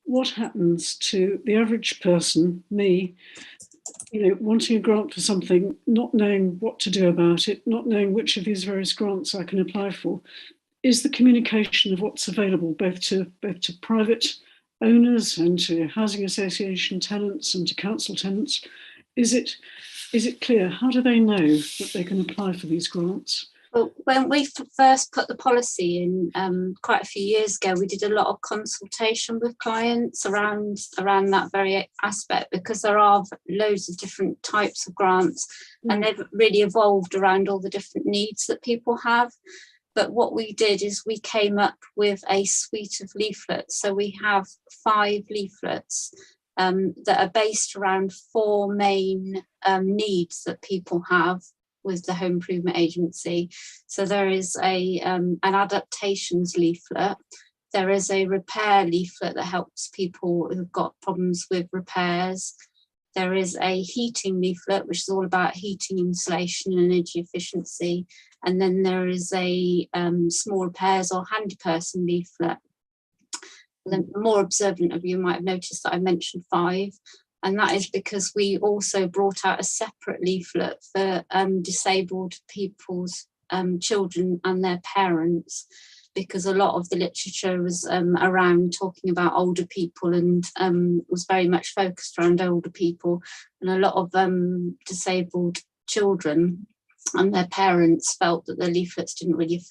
what happens to the average person, me, you know, wanting a grant for something, not knowing what to do about it, not knowing which of these various grants I can apply for? Is the communication of what's available both to private owners and to housing association tenants and to council tenants, is it clear? How do they know that they can apply for these grants? Well, when we first put the policy in quite a few years ago, we did a lot of consultation with clients around that very aspect, because there are loads of different types of grants and they've really evolved around all the different needs that people have. But what we did is we came up with a suite of leaflets. So we have 5 leaflets that are based around 4 main needs that people have with the Home Improvement Agency. So there is an adaptations leaflet. There is a repair leaflet that helps people who've got problems with repairs. There is a heating leaflet, which is all about heating, insulation and energy efficiency. And then there is a small repairs or handy person leaflet. The more observant of you might have noticed that I mentioned 5. And that is because we also brought out a separate leaflet for disabled people's children and their parents, because a lot of the literature was around talking about older people and was very much focused around older people, and a lot of disabled children and their parents felt that the leaflets didn't really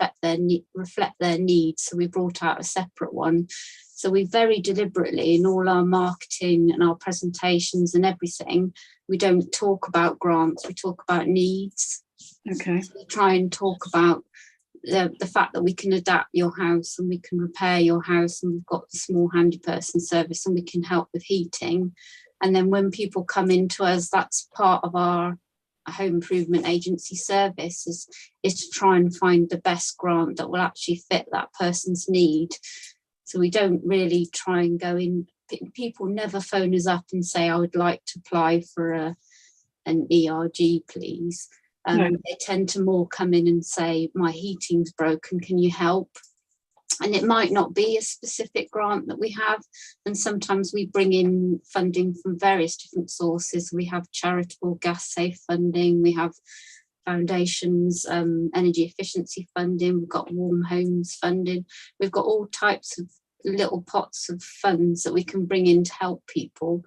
reflect their needs. So we brought out a separate one. So we very deliberately, in all our marketing and our presentations and everything, we don't talk about grants, we talk about needs. Okay. So we try and talk about the fact that we can adapt your house and we can repair your house, and we've got the small handy person service and we can help with heating. And then when people come into us, that's part of our home improvement agency service, is to try and find the best grant that will actually fit that person's need. So we don't really try and go in. People never phone us up and say, I would like to apply for an ERG, please. No. They tend to more come in and say, my heating's broken, can you help? And it might not be a specific grant that we have. And sometimes we bring in funding from various different sources. We have charitable gas safe funding, we have foundations, energy efficiency funding, we've got warm homes funding. We've got all types of little pots of funds that we can bring in to help people.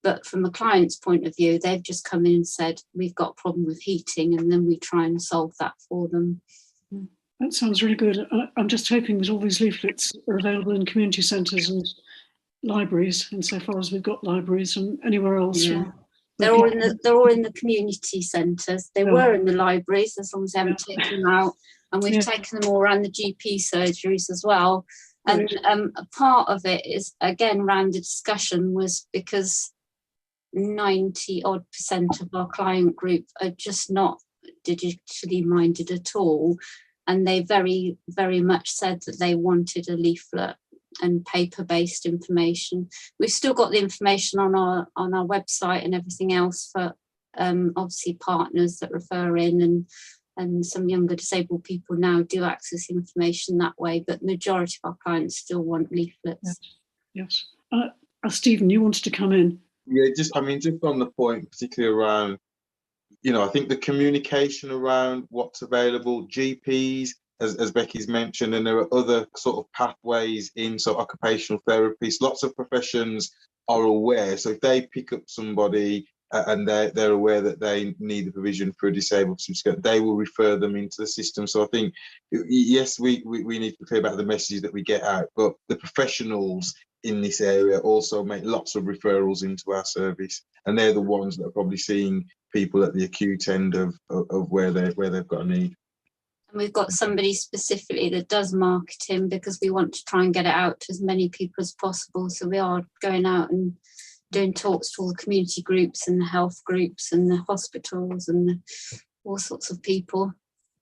But from a client's point of view, they've just come in and said, we've got a problem with heating, and then we try and solve that for them. That sounds really good. I'm just hoping that all these leaflets are available in community centres and libraries, insofar as we've got libraries, and anywhere else. Yeah. They're all in the community centres. They were in the libraries, as long as they haven't taken them out. And we've taken them all around the GP surgeries as well. And a part of it is, again, around the discussion, was because 90% of our client group are just not digitally minded at all. And they very, very much said that they wanted a leaflet and paper-based information. We've still got the information on our website and everything else for obviously partners that refer in, and some younger disabled people now do access information that way, but majority of our clients still want leaflets. Yes. Stephen, you wanted to come in. Yeah, just on the point, particularly around, I think the communication around what's available, GPs, as Becky's mentioned, and there are other sort of pathways in, so occupational therapists, lots of professions are aware. So if they pick up somebody and they're aware that they need the provision for a disabled certificate, they will refer them into the system. So I think, yes, we need to be clear about the messages that we get out, but the professionals in this area also make lots of referrals into our service, and they're the ones that are probably seeing people at the acute end of where they've got a need. And we've got somebody specifically that does marketing, because we want to try and get it out to as many people as possible. So we are going out and doing talks to all the community groups and the health groups and the hospitals and all sorts of people.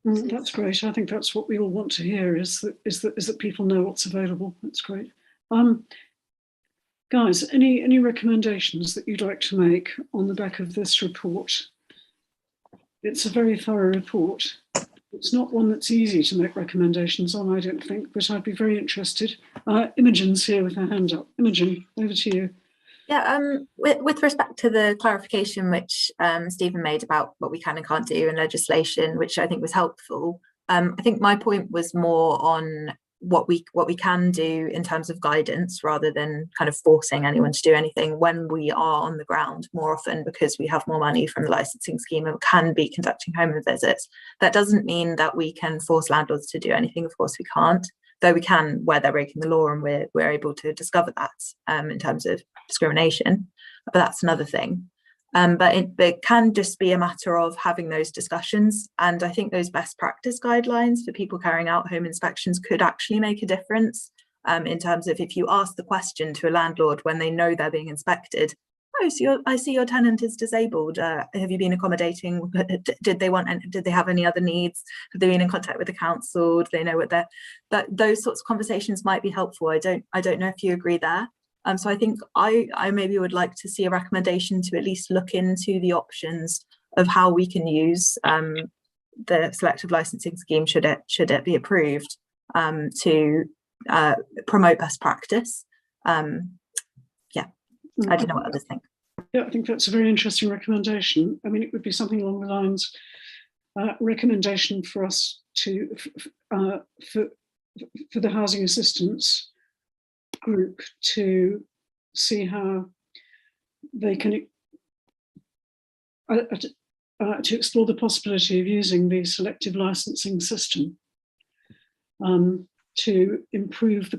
That's great. I think that's what we all want to hear, is that people know what's available. That's great. Guys, any recommendations that you'd like to make on the back of this report? It's a very thorough report. It's not one that's easy to make recommendations on, I don't think, but I'd be very interested. Imogen's here with her hand up. Imogen, over to you. Yeah, with respect to the clarification which Stephen made about what we can and can't do in legislation, which I think was helpful, I think my point was more on what we can do in terms of guidance, rather than kind of forcing anyone to do anything when we are on the ground more often, because we have more money from the licensing scheme and can be conducting home visits. That doesn't mean that we can force landlords to do anything. Of course we can't, though we can where they're breaking the law, and we're able to discover that in terms of discrimination, but that's another thing. But it can just be a matter of having those discussions, and I think those best practice guidelines for people carrying out home inspections could actually make a difference, in terms of, if you ask the question to a landlord when they know they're being inspected, oh, so I see your tenant is disabled, have you been accommodating, did they have any other needs, have they been in contact with the council, do they know what those sorts of conversations might be helpful. I don't know if you agree there. So I think I maybe would like to see a recommendation to at least look into the options of how we can use the selective licensing scheme, should it be approved, to promote best practice. I don't know what others think. Yeah, I think that's a very interesting recommendation. I mean, it would be something along the lines, recommendation for us to, for the housing assistance group to see how they can to explore the possibility of using the selective licensing system to improve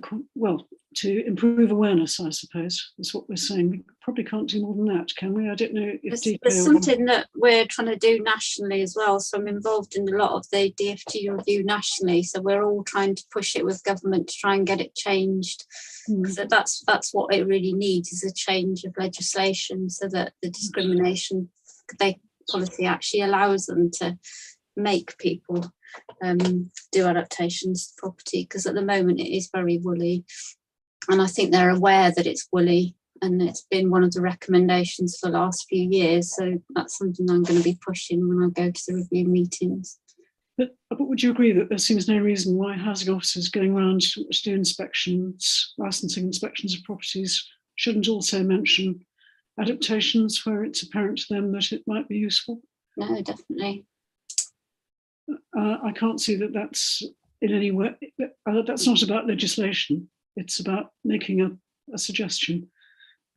to improve awareness, I suppose, is what we're saying. We probably can't do more than that, can we? I don't know if there's something that we're trying to do nationally as well. So I'm involved in a lot of the DfT review nationally. So we're all trying to push it with government to try and get it changed. So that's what it really needs, is a change of legislation so that the discrimination policy actually allows them to make people do adaptations to property, because at the moment it is very woolly, and I think they're aware that it's woolly, and it's been one of the recommendations for the last few years. So that's something I'm going to be pushing when I go to the review meetings. But would you agree that there seems no reason why housing officers going around to do inspections, licensing inspections of properties, shouldn't also mention adaptations where it's apparent to them that it might be useful? No, definitely. I can't see that that's in any way, that's not about legislation. It's about making a suggestion.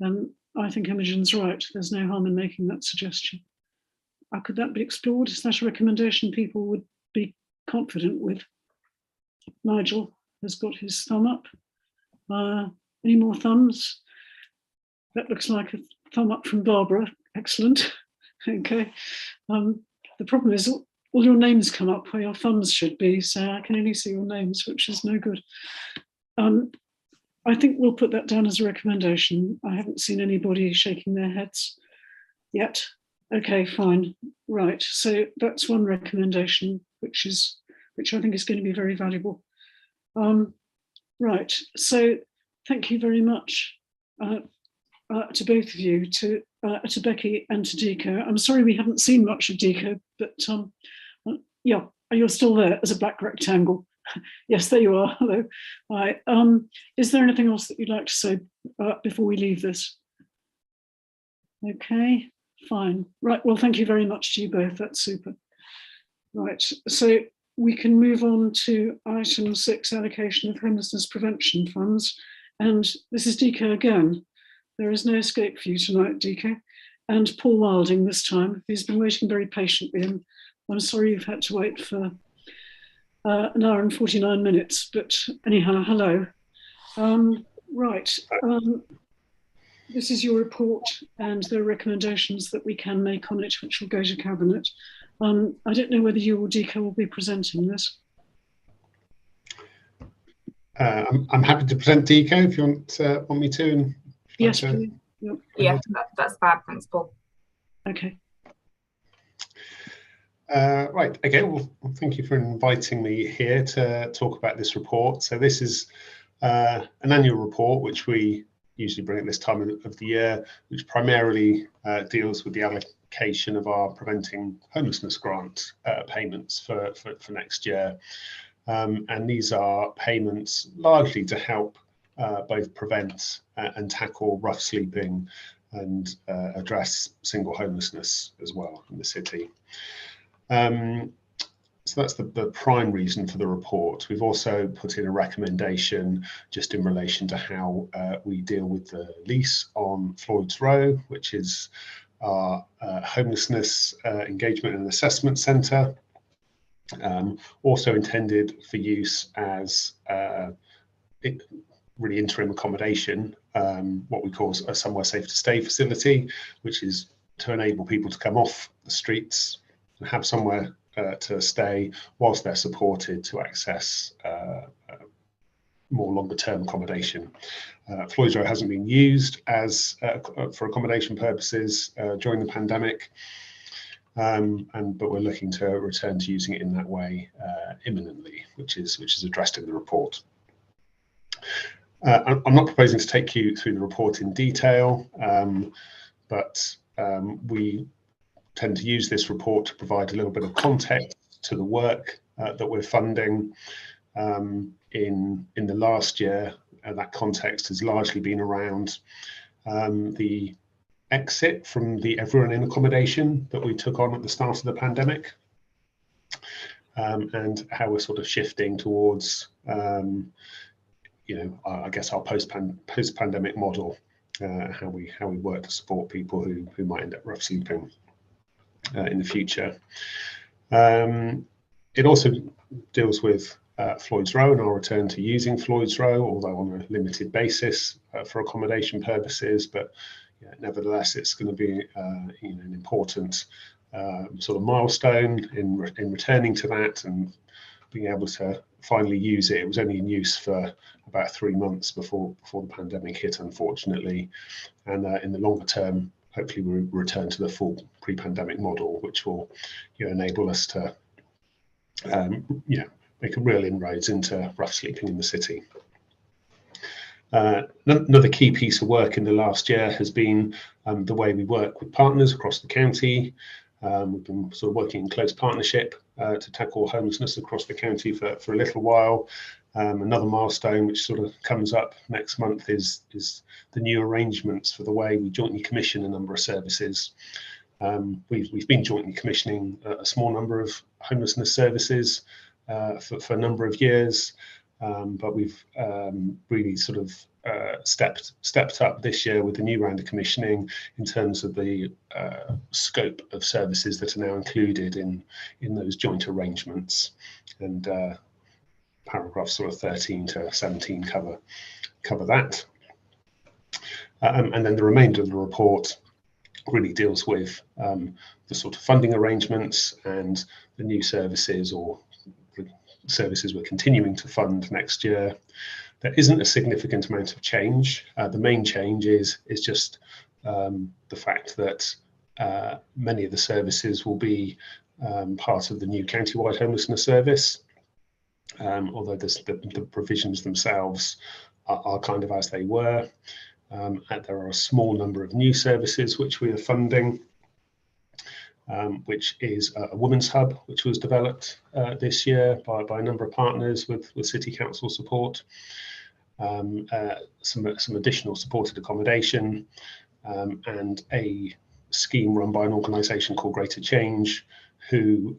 And I think Imogen's right. There's no harm in making that suggestion. Could that be explored? Is that a recommendation people would be confident with? Nigel has got his thumb up. Any more thumbs? That looks like a thumb up from Barbara. Excellent. Okay. The problem is all your names come up where your thumbs should be, so I can only see your names, which is no good. I think we'll put that down as a recommendation. I haven't seen anybody shaking their heads yet. Okay, fine. Right, so that's one recommendation, which I think is going to be very valuable. Right, so thank you very much to both of you, to Becky and to Deco. I'm sorry we haven't seen much of Deco, but yeah, you're still there as a black rectangle. Yes, there you are. Hello. Hi. Is there anything else that you'd like to say before we leave this? Okay, fine. Right, well, thank you very much to you both. That's super. Right, so we can move on to item 6, allocation of homelessness prevention funds. And this is Deco again. There is no escape for you tonight, Deco. And Paul Wilding this time. He's been waiting very patiently, and I'm sorry you've had to wait for an hour and 49 minutes, but anyhow, hello. Right, this is your report, and there are recommendations that we can make on it, which will go to Cabinet. I don't know whether you or Deco will be presenting this. I'm happy to present, Deco, if you want me to. And yes, please. Yep. Yeah, that's fab, thanks, Paul. Okay. Right, okay, well, thank you for inviting me here to talk about this report. So this is an annual report which we usually bring at this time of the year, which primarily deals with the allocation of our Preventing Homelessness Grant payments for next year. And these are payments largely to help both prevent and tackle rough sleeping and address single homelessness as well in the city. So that's the prime reason for the report. We've also put in a recommendation just in relation to how we deal with the lease on Floyd's Row, which is our homelessness engagement and assessment centre, also intended for use as really interim accommodation, what we call a somewhere safe to stay facility, which is to enable people to come off the streets and have somewhere to stay whilst they're supported to access more longer term accommodation. Floyd's Row hasn't been used as for accommodation purposes during the pandemic, but we're looking to return to using it in that way imminently, which is addressed in the report. I'm not proposing to take you through the report in detail, but we tend to use this report to provide a little bit of context to the work that we're funding. In the last year, that context has largely been around the exit from the everyone in accommodation that we took on at the start of the pandemic, and how we're sort of shifting towards I guess our post-pandemic model, how we work to support people who might end up rough sleeping in the future. It also deals with Floyd's Row, and I'll return to using Floyd's Row, although on a limited basis for accommodation purposes. But yeah, nevertheless, it's going to be an important sort of milestone in returning to that and being able to finally use it. It was only in use for about 3 months before the pandemic hit, unfortunately. And in the longer term, hopefully we'll return to the full pre-pandemic model, which will enable us to make a real inroads into rough sleeping in the city. Another key piece of work in the last year has been the way we work with partners across the county. We've been sort of working in close partnership to tackle homelessness across the county for a little while. Another milestone which sort of comes up next month is the new arrangements for the way we jointly commission a number of services. We've been jointly commissioning a small number of homelessness services for a number of years, but we've really sort of stepped up this year with the new round of commissioning in terms of the scope of services that are now included in those joint arrangements, and paragraphs sort of 13 to 17 cover that, and then the remainder of the report really deals with the sort of funding arrangements and the new services or the services we're continuing to fund next year. There isn't a significant amount of change. The main change is just the fact that many of the services will be part of the new county-wide homelessness service, although the provisions themselves are kind of as they were. And there are a small number of new services which we are funding, which is a women's hub, which was developed this year by a number of partners with City Council support, some additional supported accommodation, and a scheme run by an organisation called Greater Change, who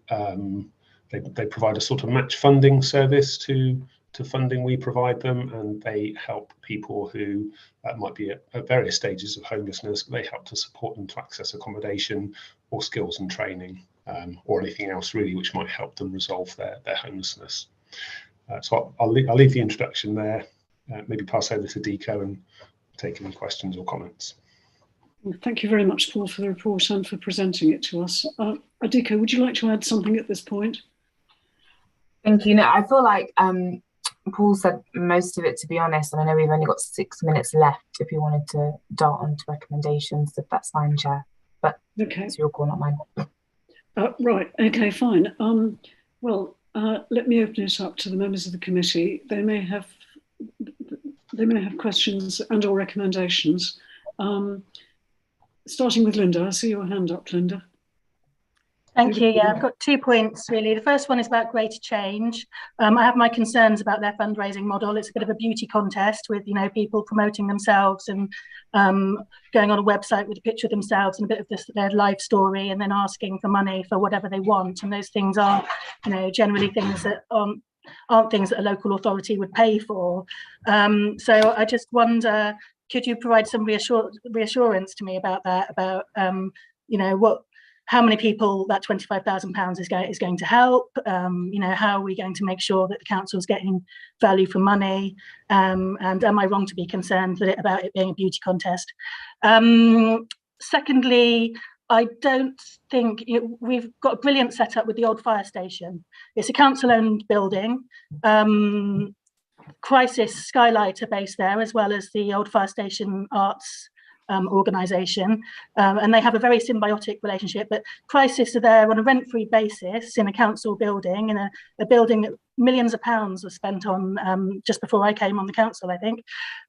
they provide a sort of match funding service to funding we provide them, and they help people who might be at various stages of homelessness. They help to support them to access accommodation or skills and training, or anything else really which might help them resolve their homelessness. So I'll leave the introduction there, maybe pass over to Deco and take any questions or comments. Well, thank you very much, Paul, for the report and for presenting it to us. Deco, would you like to add something at this point? Thank you. No, I feel like Paul said most of it, to be honest, and I know we've only got 6 minutes left if you wanted to dart onto recommendations, if that's fine, Chair. But okay, it's your call, not mine. Right, okay, fine. Well, let me open it up to the members of the committee. They may have questions and or recommendations. Starting with Linda. I see your hand up, Linda. Thank you. Yeah, I've got 2 points really. The first one is about Greater Change. I have my concerns about their fundraising model. It's a bit of a beauty contest with, people promoting themselves and going on a website with a picture of themselves and a bit of their life story, and then asking for money for whatever they want. And those things are, generally things that aren't things that a local authority would pay for. So I just wonder, could you provide some reassurance to me about that? About how many people that £25,000 is going to help? How are we going to make sure that the council's getting value for money? And am I wrong to be concerned about it being a beauty contest? Secondly, I don't think we've got a brilliant setup with the old fire station. It's a council-owned building. Crisis Skylight are based there, as well as the old fire station arts organisation, and they have a very symbiotic relationship. But Crisis are there on a rent-free basis in a council building, in a building that millions of pounds was spent on just before I came on the council, I think,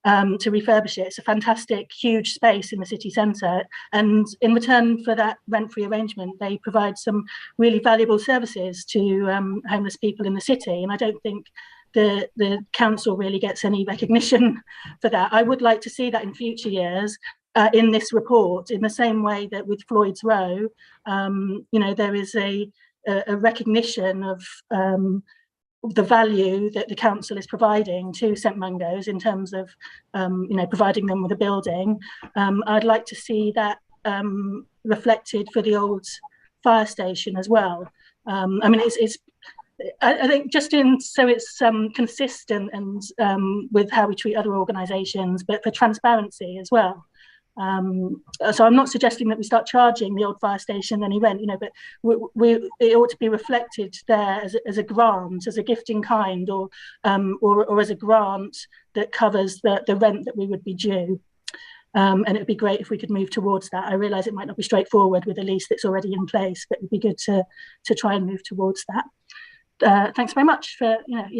to refurbish it. It's a fantastic, huge space in the city centre, and in return for that rent-free arrangement, they provide some really valuable services to homeless people in the city. And I don't think the council really gets any recognition for that. I would like to see that in future years. In this report, in the same way that with Floyd's Row, there is a recognition of the value that the council is providing to St Mungo's in terms of, providing them with a building. I'd like to see that reflected for the old fire station as well. I think just so it's consistent and with how we treat other organisations, but for transparency as well. So I'm not suggesting that we start charging the old fire station any rent, but it ought to be reflected there as a grant, as a gift in kind, or as a grant that covers the rent that we would be due. And it would be great if we could move towards that. I realise it might not be straightforward with a lease that's already in place, but it'd be good to try and move towards that. Thanks very much for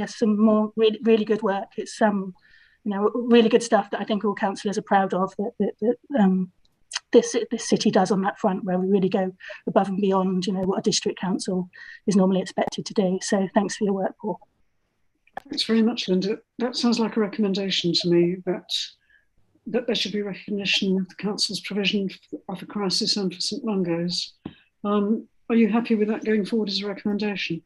some more really good work. It's really good stuff that I think all councillors are proud of that this city does on that front, where we really go above and beyond what a district council is normally expected to do. So thanks for your work, Paul. Thanks very much, Linda. That sounds like a recommendation to me that there should be recognition of the council's provision of a crisis and for St Mungo's. Are you happy with that going forward as a recommendation?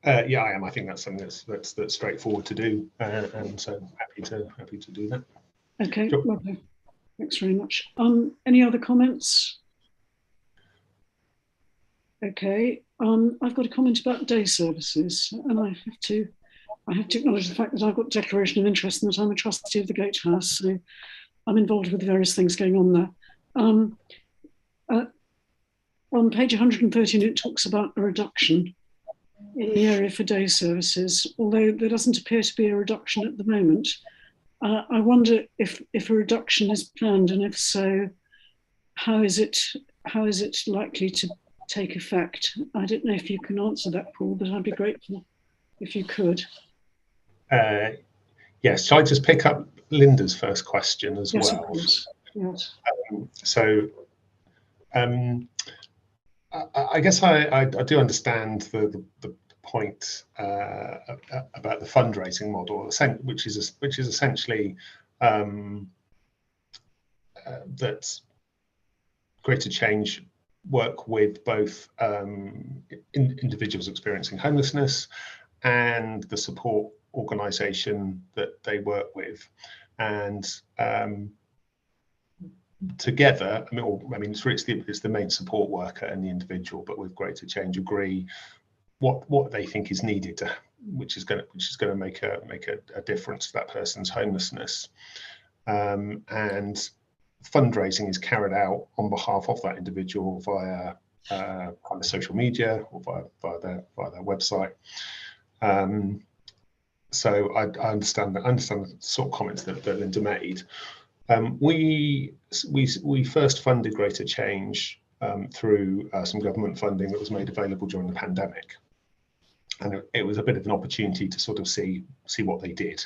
Yeah, I am. I think that's something that's straightforward to do, and so happy to do that. Okay, sure. Lovely. Thanks very much. Any other comments? Okay, I've got a comment about day services, and I have to acknowledge the fact that I've got a declaration of interest and that I'm a trustee of the Gatehouse, so I'm involved with various things going on there. On page 113, it talks about a reduction in the area for day services, although there doesn't appear to be a reduction at the moment. I wonder if a reduction is planned, and if so, how is it likely to take effect? I don't know if you can answer that, Paul, but I'd be grateful if you could. Yes, shall I just pick up Linda's first question as yes, well? Of course. Yes. I guess I do understand the point about the fundraising model, which is essentially that Greater Change work with both individuals experiencing homelessness and the support organisation that they work with, and together, it's the main support worker and the individual, but with Greater Change agree what they think is needed, which is going to make a difference to that person's homelessness, and fundraising is carried out on behalf of that individual via social media or via their website. So I understand the sort of comments that Linda made. We first funded Greater Change through some government funding that was made available during the pandemic, and it was a bit of an opportunity to sort of see what they did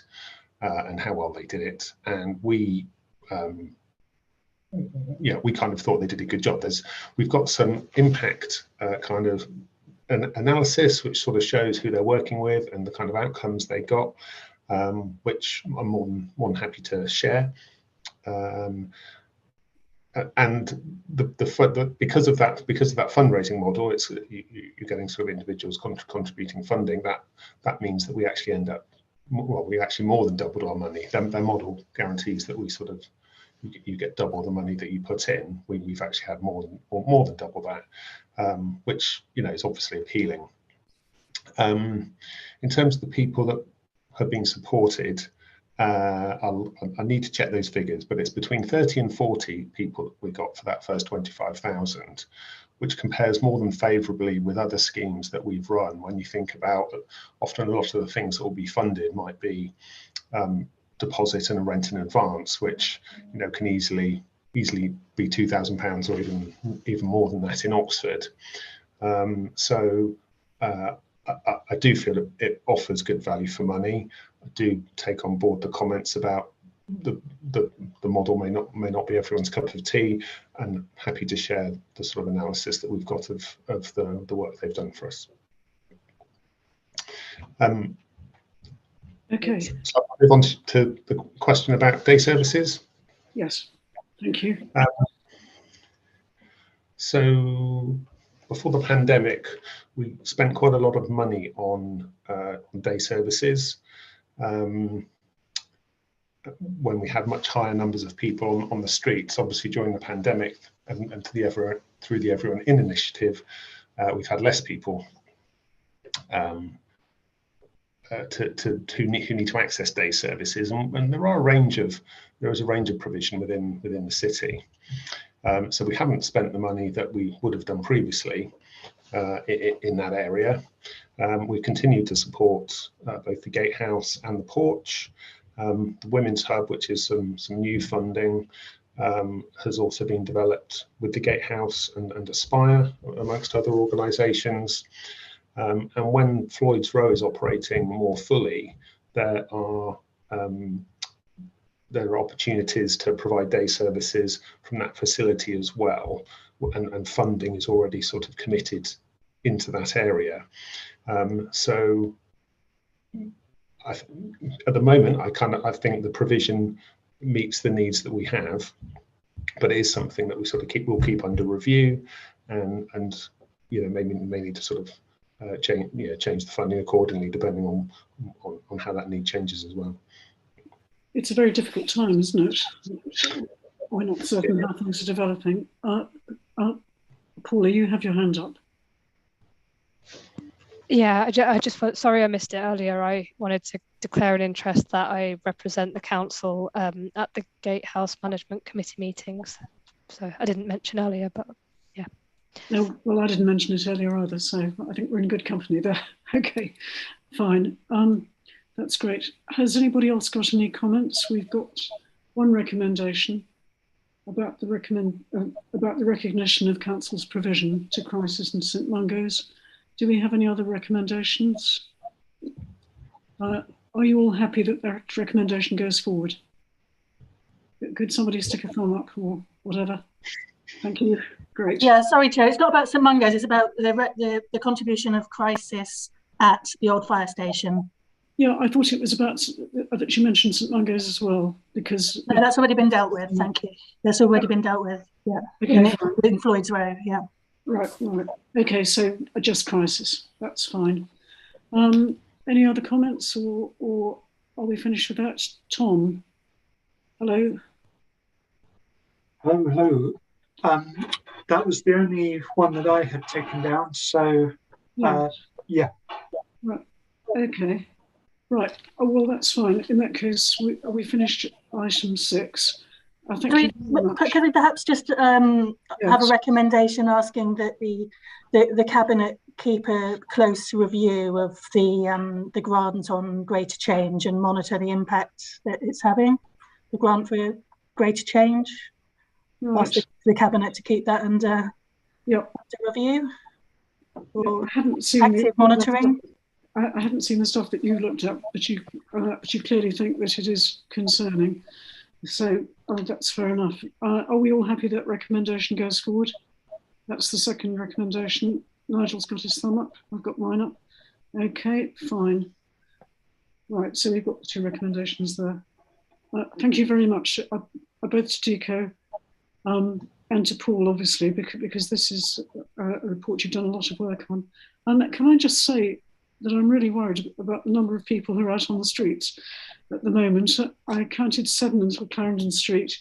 and how well they did it. And we kind of thought they did a good job. We've got some impact kind of an analysis which sort of shows who they're working with and the kind of outcomes they got, which I'm more than happy to share. And because of that fundraising model, you're getting sort of individuals contributing funding. That means that we actually end up, we actually more than doubled our money. Their model guarantees that you get double the money that you put in. We've actually had more than double that, which is obviously appealing. In terms of the people that have been supported, I need to check those figures, but it's between 30 and 40 people that we got for that first 25,000, which compares more than favourably with other schemes that we've run. When you think about, often a lot of the things that will be funded might be deposit and a rent in advance, which can easily be £2,000 or even more than that in Oxford. So I do feel it offers good value for money. I do take on board the comments about the model may not be everyone's cup of tea, and happy to share the sort of analysis that we've got of the work they've done for us. Okay. So I'll move on to the question about day services. Yes, thank you. So before the pandemic, we spent quite a lot of money on day services. When we had much higher numbers of people on the streets. Obviously during the pandemic and through the Everyone In initiative, we've had less people who need to access day services, and there is a range of provision within the city. So we haven't spent the money that we would have done previously in that area. We continue to support both the Gatehouse and the Porch. The Women's Hub, which is some new funding, has also been developed with the Gatehouse and Aspire, amongst other organisations. And when Floyd's Row is operating more fully, there are opportunities to provide day services from that facility as well, and funding is already sort of committed into that area. So at the moment, I think the provision meets the needs that we have, but it is something that we sort of will keep under review, and may need to sort of change the funding accordingly, depending on how that need changes as well. It's a very difficult time, isn't it? We're not certain how things are developing. Paula, you have your hand up. Yeah, I just sorry I missed it earlier. I wanted to declare an interest that I represent the council at the Gatehouse Management Committee meetings. So I didn't mention earlier, but yeah. No, well, I didn't mention it earlier either, so I think we're in good company there. Okay, fine. That's great. Has anybody else got any comments? We've got one recommendation about the recognition of council's provision to crisis and St Mungo's. Do we have any other recommendations? Are you all happy that that recommendation goes forward? Could somebody stick a thumb up or whatever? Thank you. Great. Yeah, sorry, Chair. It's not about St Mungo's. It's about the contribution of crisis at the old fire station. Yeah, I thought it was about that you mentioned St Mungo's as well, because no, that's already been dealt with. Thank you. That's already been dealt with. Yeah, okay. in Floyd's Row. Yeah. Right. Okay, so just crisis. That's fine. Any other comments, or are we finished with that? Tom. Hello. Hello. That was the only one that I had taken down. So yeah. Right. Okay. Right. Oh, well, that's fine. In that case, we finished item 6. I think. Can we perhaps just have a recommendation asking that the cabinet keep a close review of the grant on greater change and monitor the impact that it's having, the grant for greater change. Right. Ask the cabinet to keep that under review. Or I hadn't seen active monitoring. I hadn't seen the stuff that you looked at, but you clearly think that it is concerning. So that's fair enough. Are we all happy that recommendation goes forward? That's the second recommendation. Nigel's got his thumb up. I've got mine up. Okay, fine. Right, so we've got the 2 recommendations there. Thank you very much, both to Deco and to Paul, obviously, because this is a report you've done a lot of work on. Can I just say that I'm really worried about the number of people who are out on the streets at the moment. I counted 7 in Clarendon Street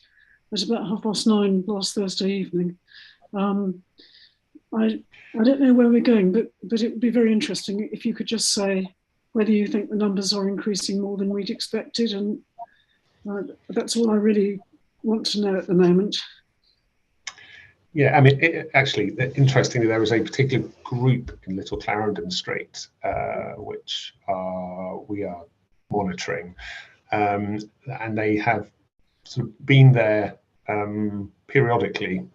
at about 9:30 last Thursday evening. I don't know where we're going, but it would be very interesting if you could just say whether you think the numbers are increasing more than we'd expected, and that's all I really want to know at the moment. Yeah, I mean, actually, interestingly, there is a particular group in Little Clarendon Street which we are monitoring, and they have sort of been there periodically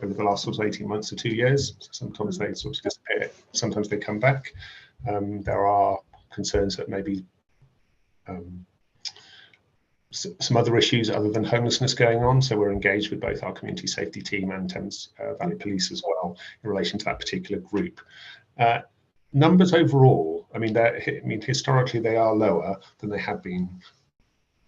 over the last sort of 18 months to 2 years. So sometimes they sort of disappear, sometimes they come back. There are concerns that maybe some other issues other than homelessness going on. So we're engaged with both our community safety team and Thames Valley Police as well in relation to that particular group. Numbers overall, I mean, historically they are lower than they have been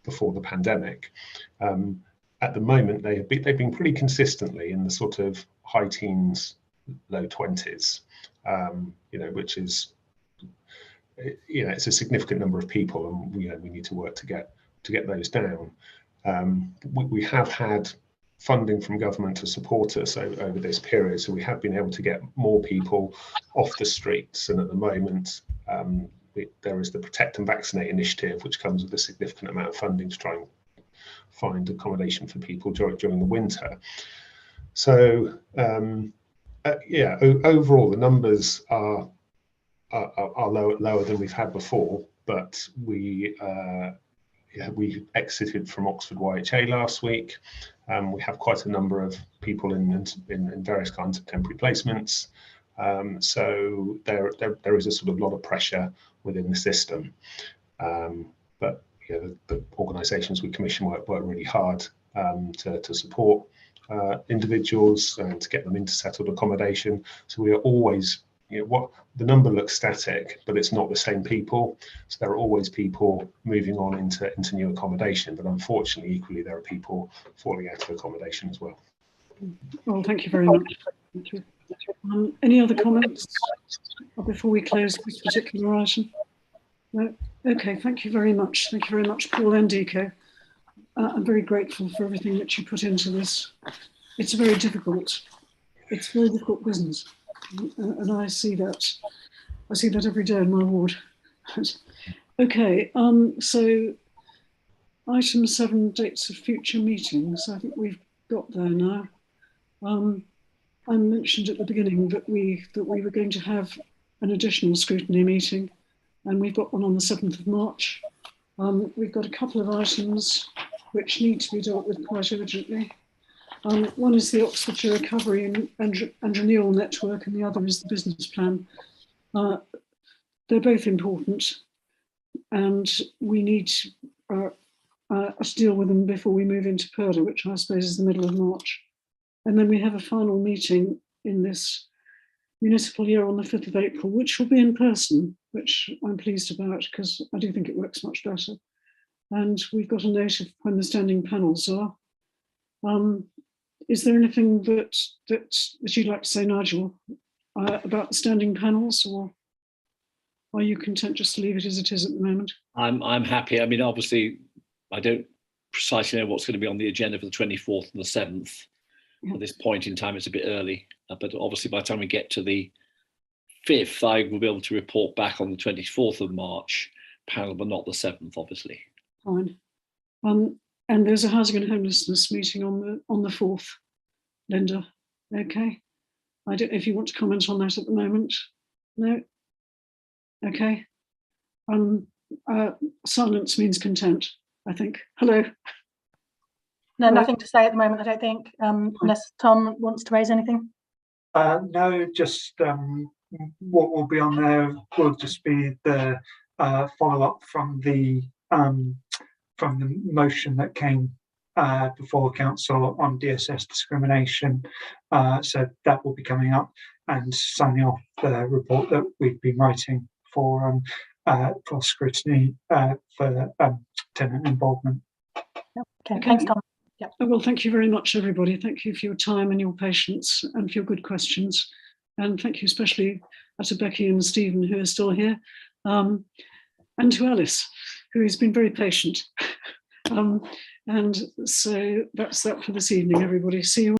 before the pandemic. At the moment, they've been pretty consistently in the sort of high teens, low 20s, which is, it's a significant number of people, and we need to work to get those down. We have had funding from government to support us over this period, so we have been able to get more people off the streets, and at the moment there is the Protect and Vaccinate initiative, which comes with a significant amount of funding to try and find accommodation for people during the winter. So yeah, overall the numbers are lower than we've had before, but we exited from Oxford YHA last week. We have quite a number of people in various kinds of temporary placements. So there is a sort of lot of pressure within the system. But the organisations we commission work really hard to support individuals and to get them into settled accommodation. So we are always, the number looks static, but it's not the same people. So there are always people moving on into new accommodation, but unfortunately, equally, there are people falling out of accommodation as well. Well, thank you very much. Thank you. Any other comments before we close this particular item? No? Okay, thank you very much. Thank you very much, Paul and Deco. I'm very grateful for everything that you put into this. It's very difficult business, and I see that every day in my ward. Okay, so item 7, dates of future meetings. I think we've got there now. I mentioned at the beginning that we were going to have an additional scrutiny meeting, and we've got one on the 7th of March. We've got a couple of items which need to be dealt with quite urgently. One is the Oxfordshire Recovery and Renewal Network, and the other is the business plan. They're both important, and we need to deal with them before we move into PERDA, which I suppose is the middle of March. And then we have a final meeting in this municipal year on the 5th of April, which will be in person, which I'm pleased about because I do think it works much better. And we've got a note of when the standing panels are. Is there anything that you'd like to say, Nigel, about the standing panels, or are you content just to leave it as it is at the moment? I'm happy. I mean, obviously, I don't precisely know what's going to be on the agenda for the 24th and the 7th. At this point in time, it's a bit early, but obviously by the time we get to the 5th, I will be able to report back on the 24th of March panel, but not the 7th, obviously. Fine. And there's a housing and homelessness meeting on the 4th, Linda. Okay. I don't know if you want to comment on that at the moment. No. Okay. Silence means content, I think. Hello. No, nothing to say at the moment, I don't think, unless Tom wants to raise anything. No, just what will be on there will just be the follow-up from the motion that came before council on DSS discrimination. So that will be coming up, and signing off the report that we've been writing for scrutiny for tenant involvement. Okay, thanks, Tom. Yep. Well, thank you very much, everybody. Thank you for your time and your patience and for your good questions. And thank you especially to Becky and Stephen, who are still here, and to Alice, who has been very patient. And so that's that for this evening, everybody. See you.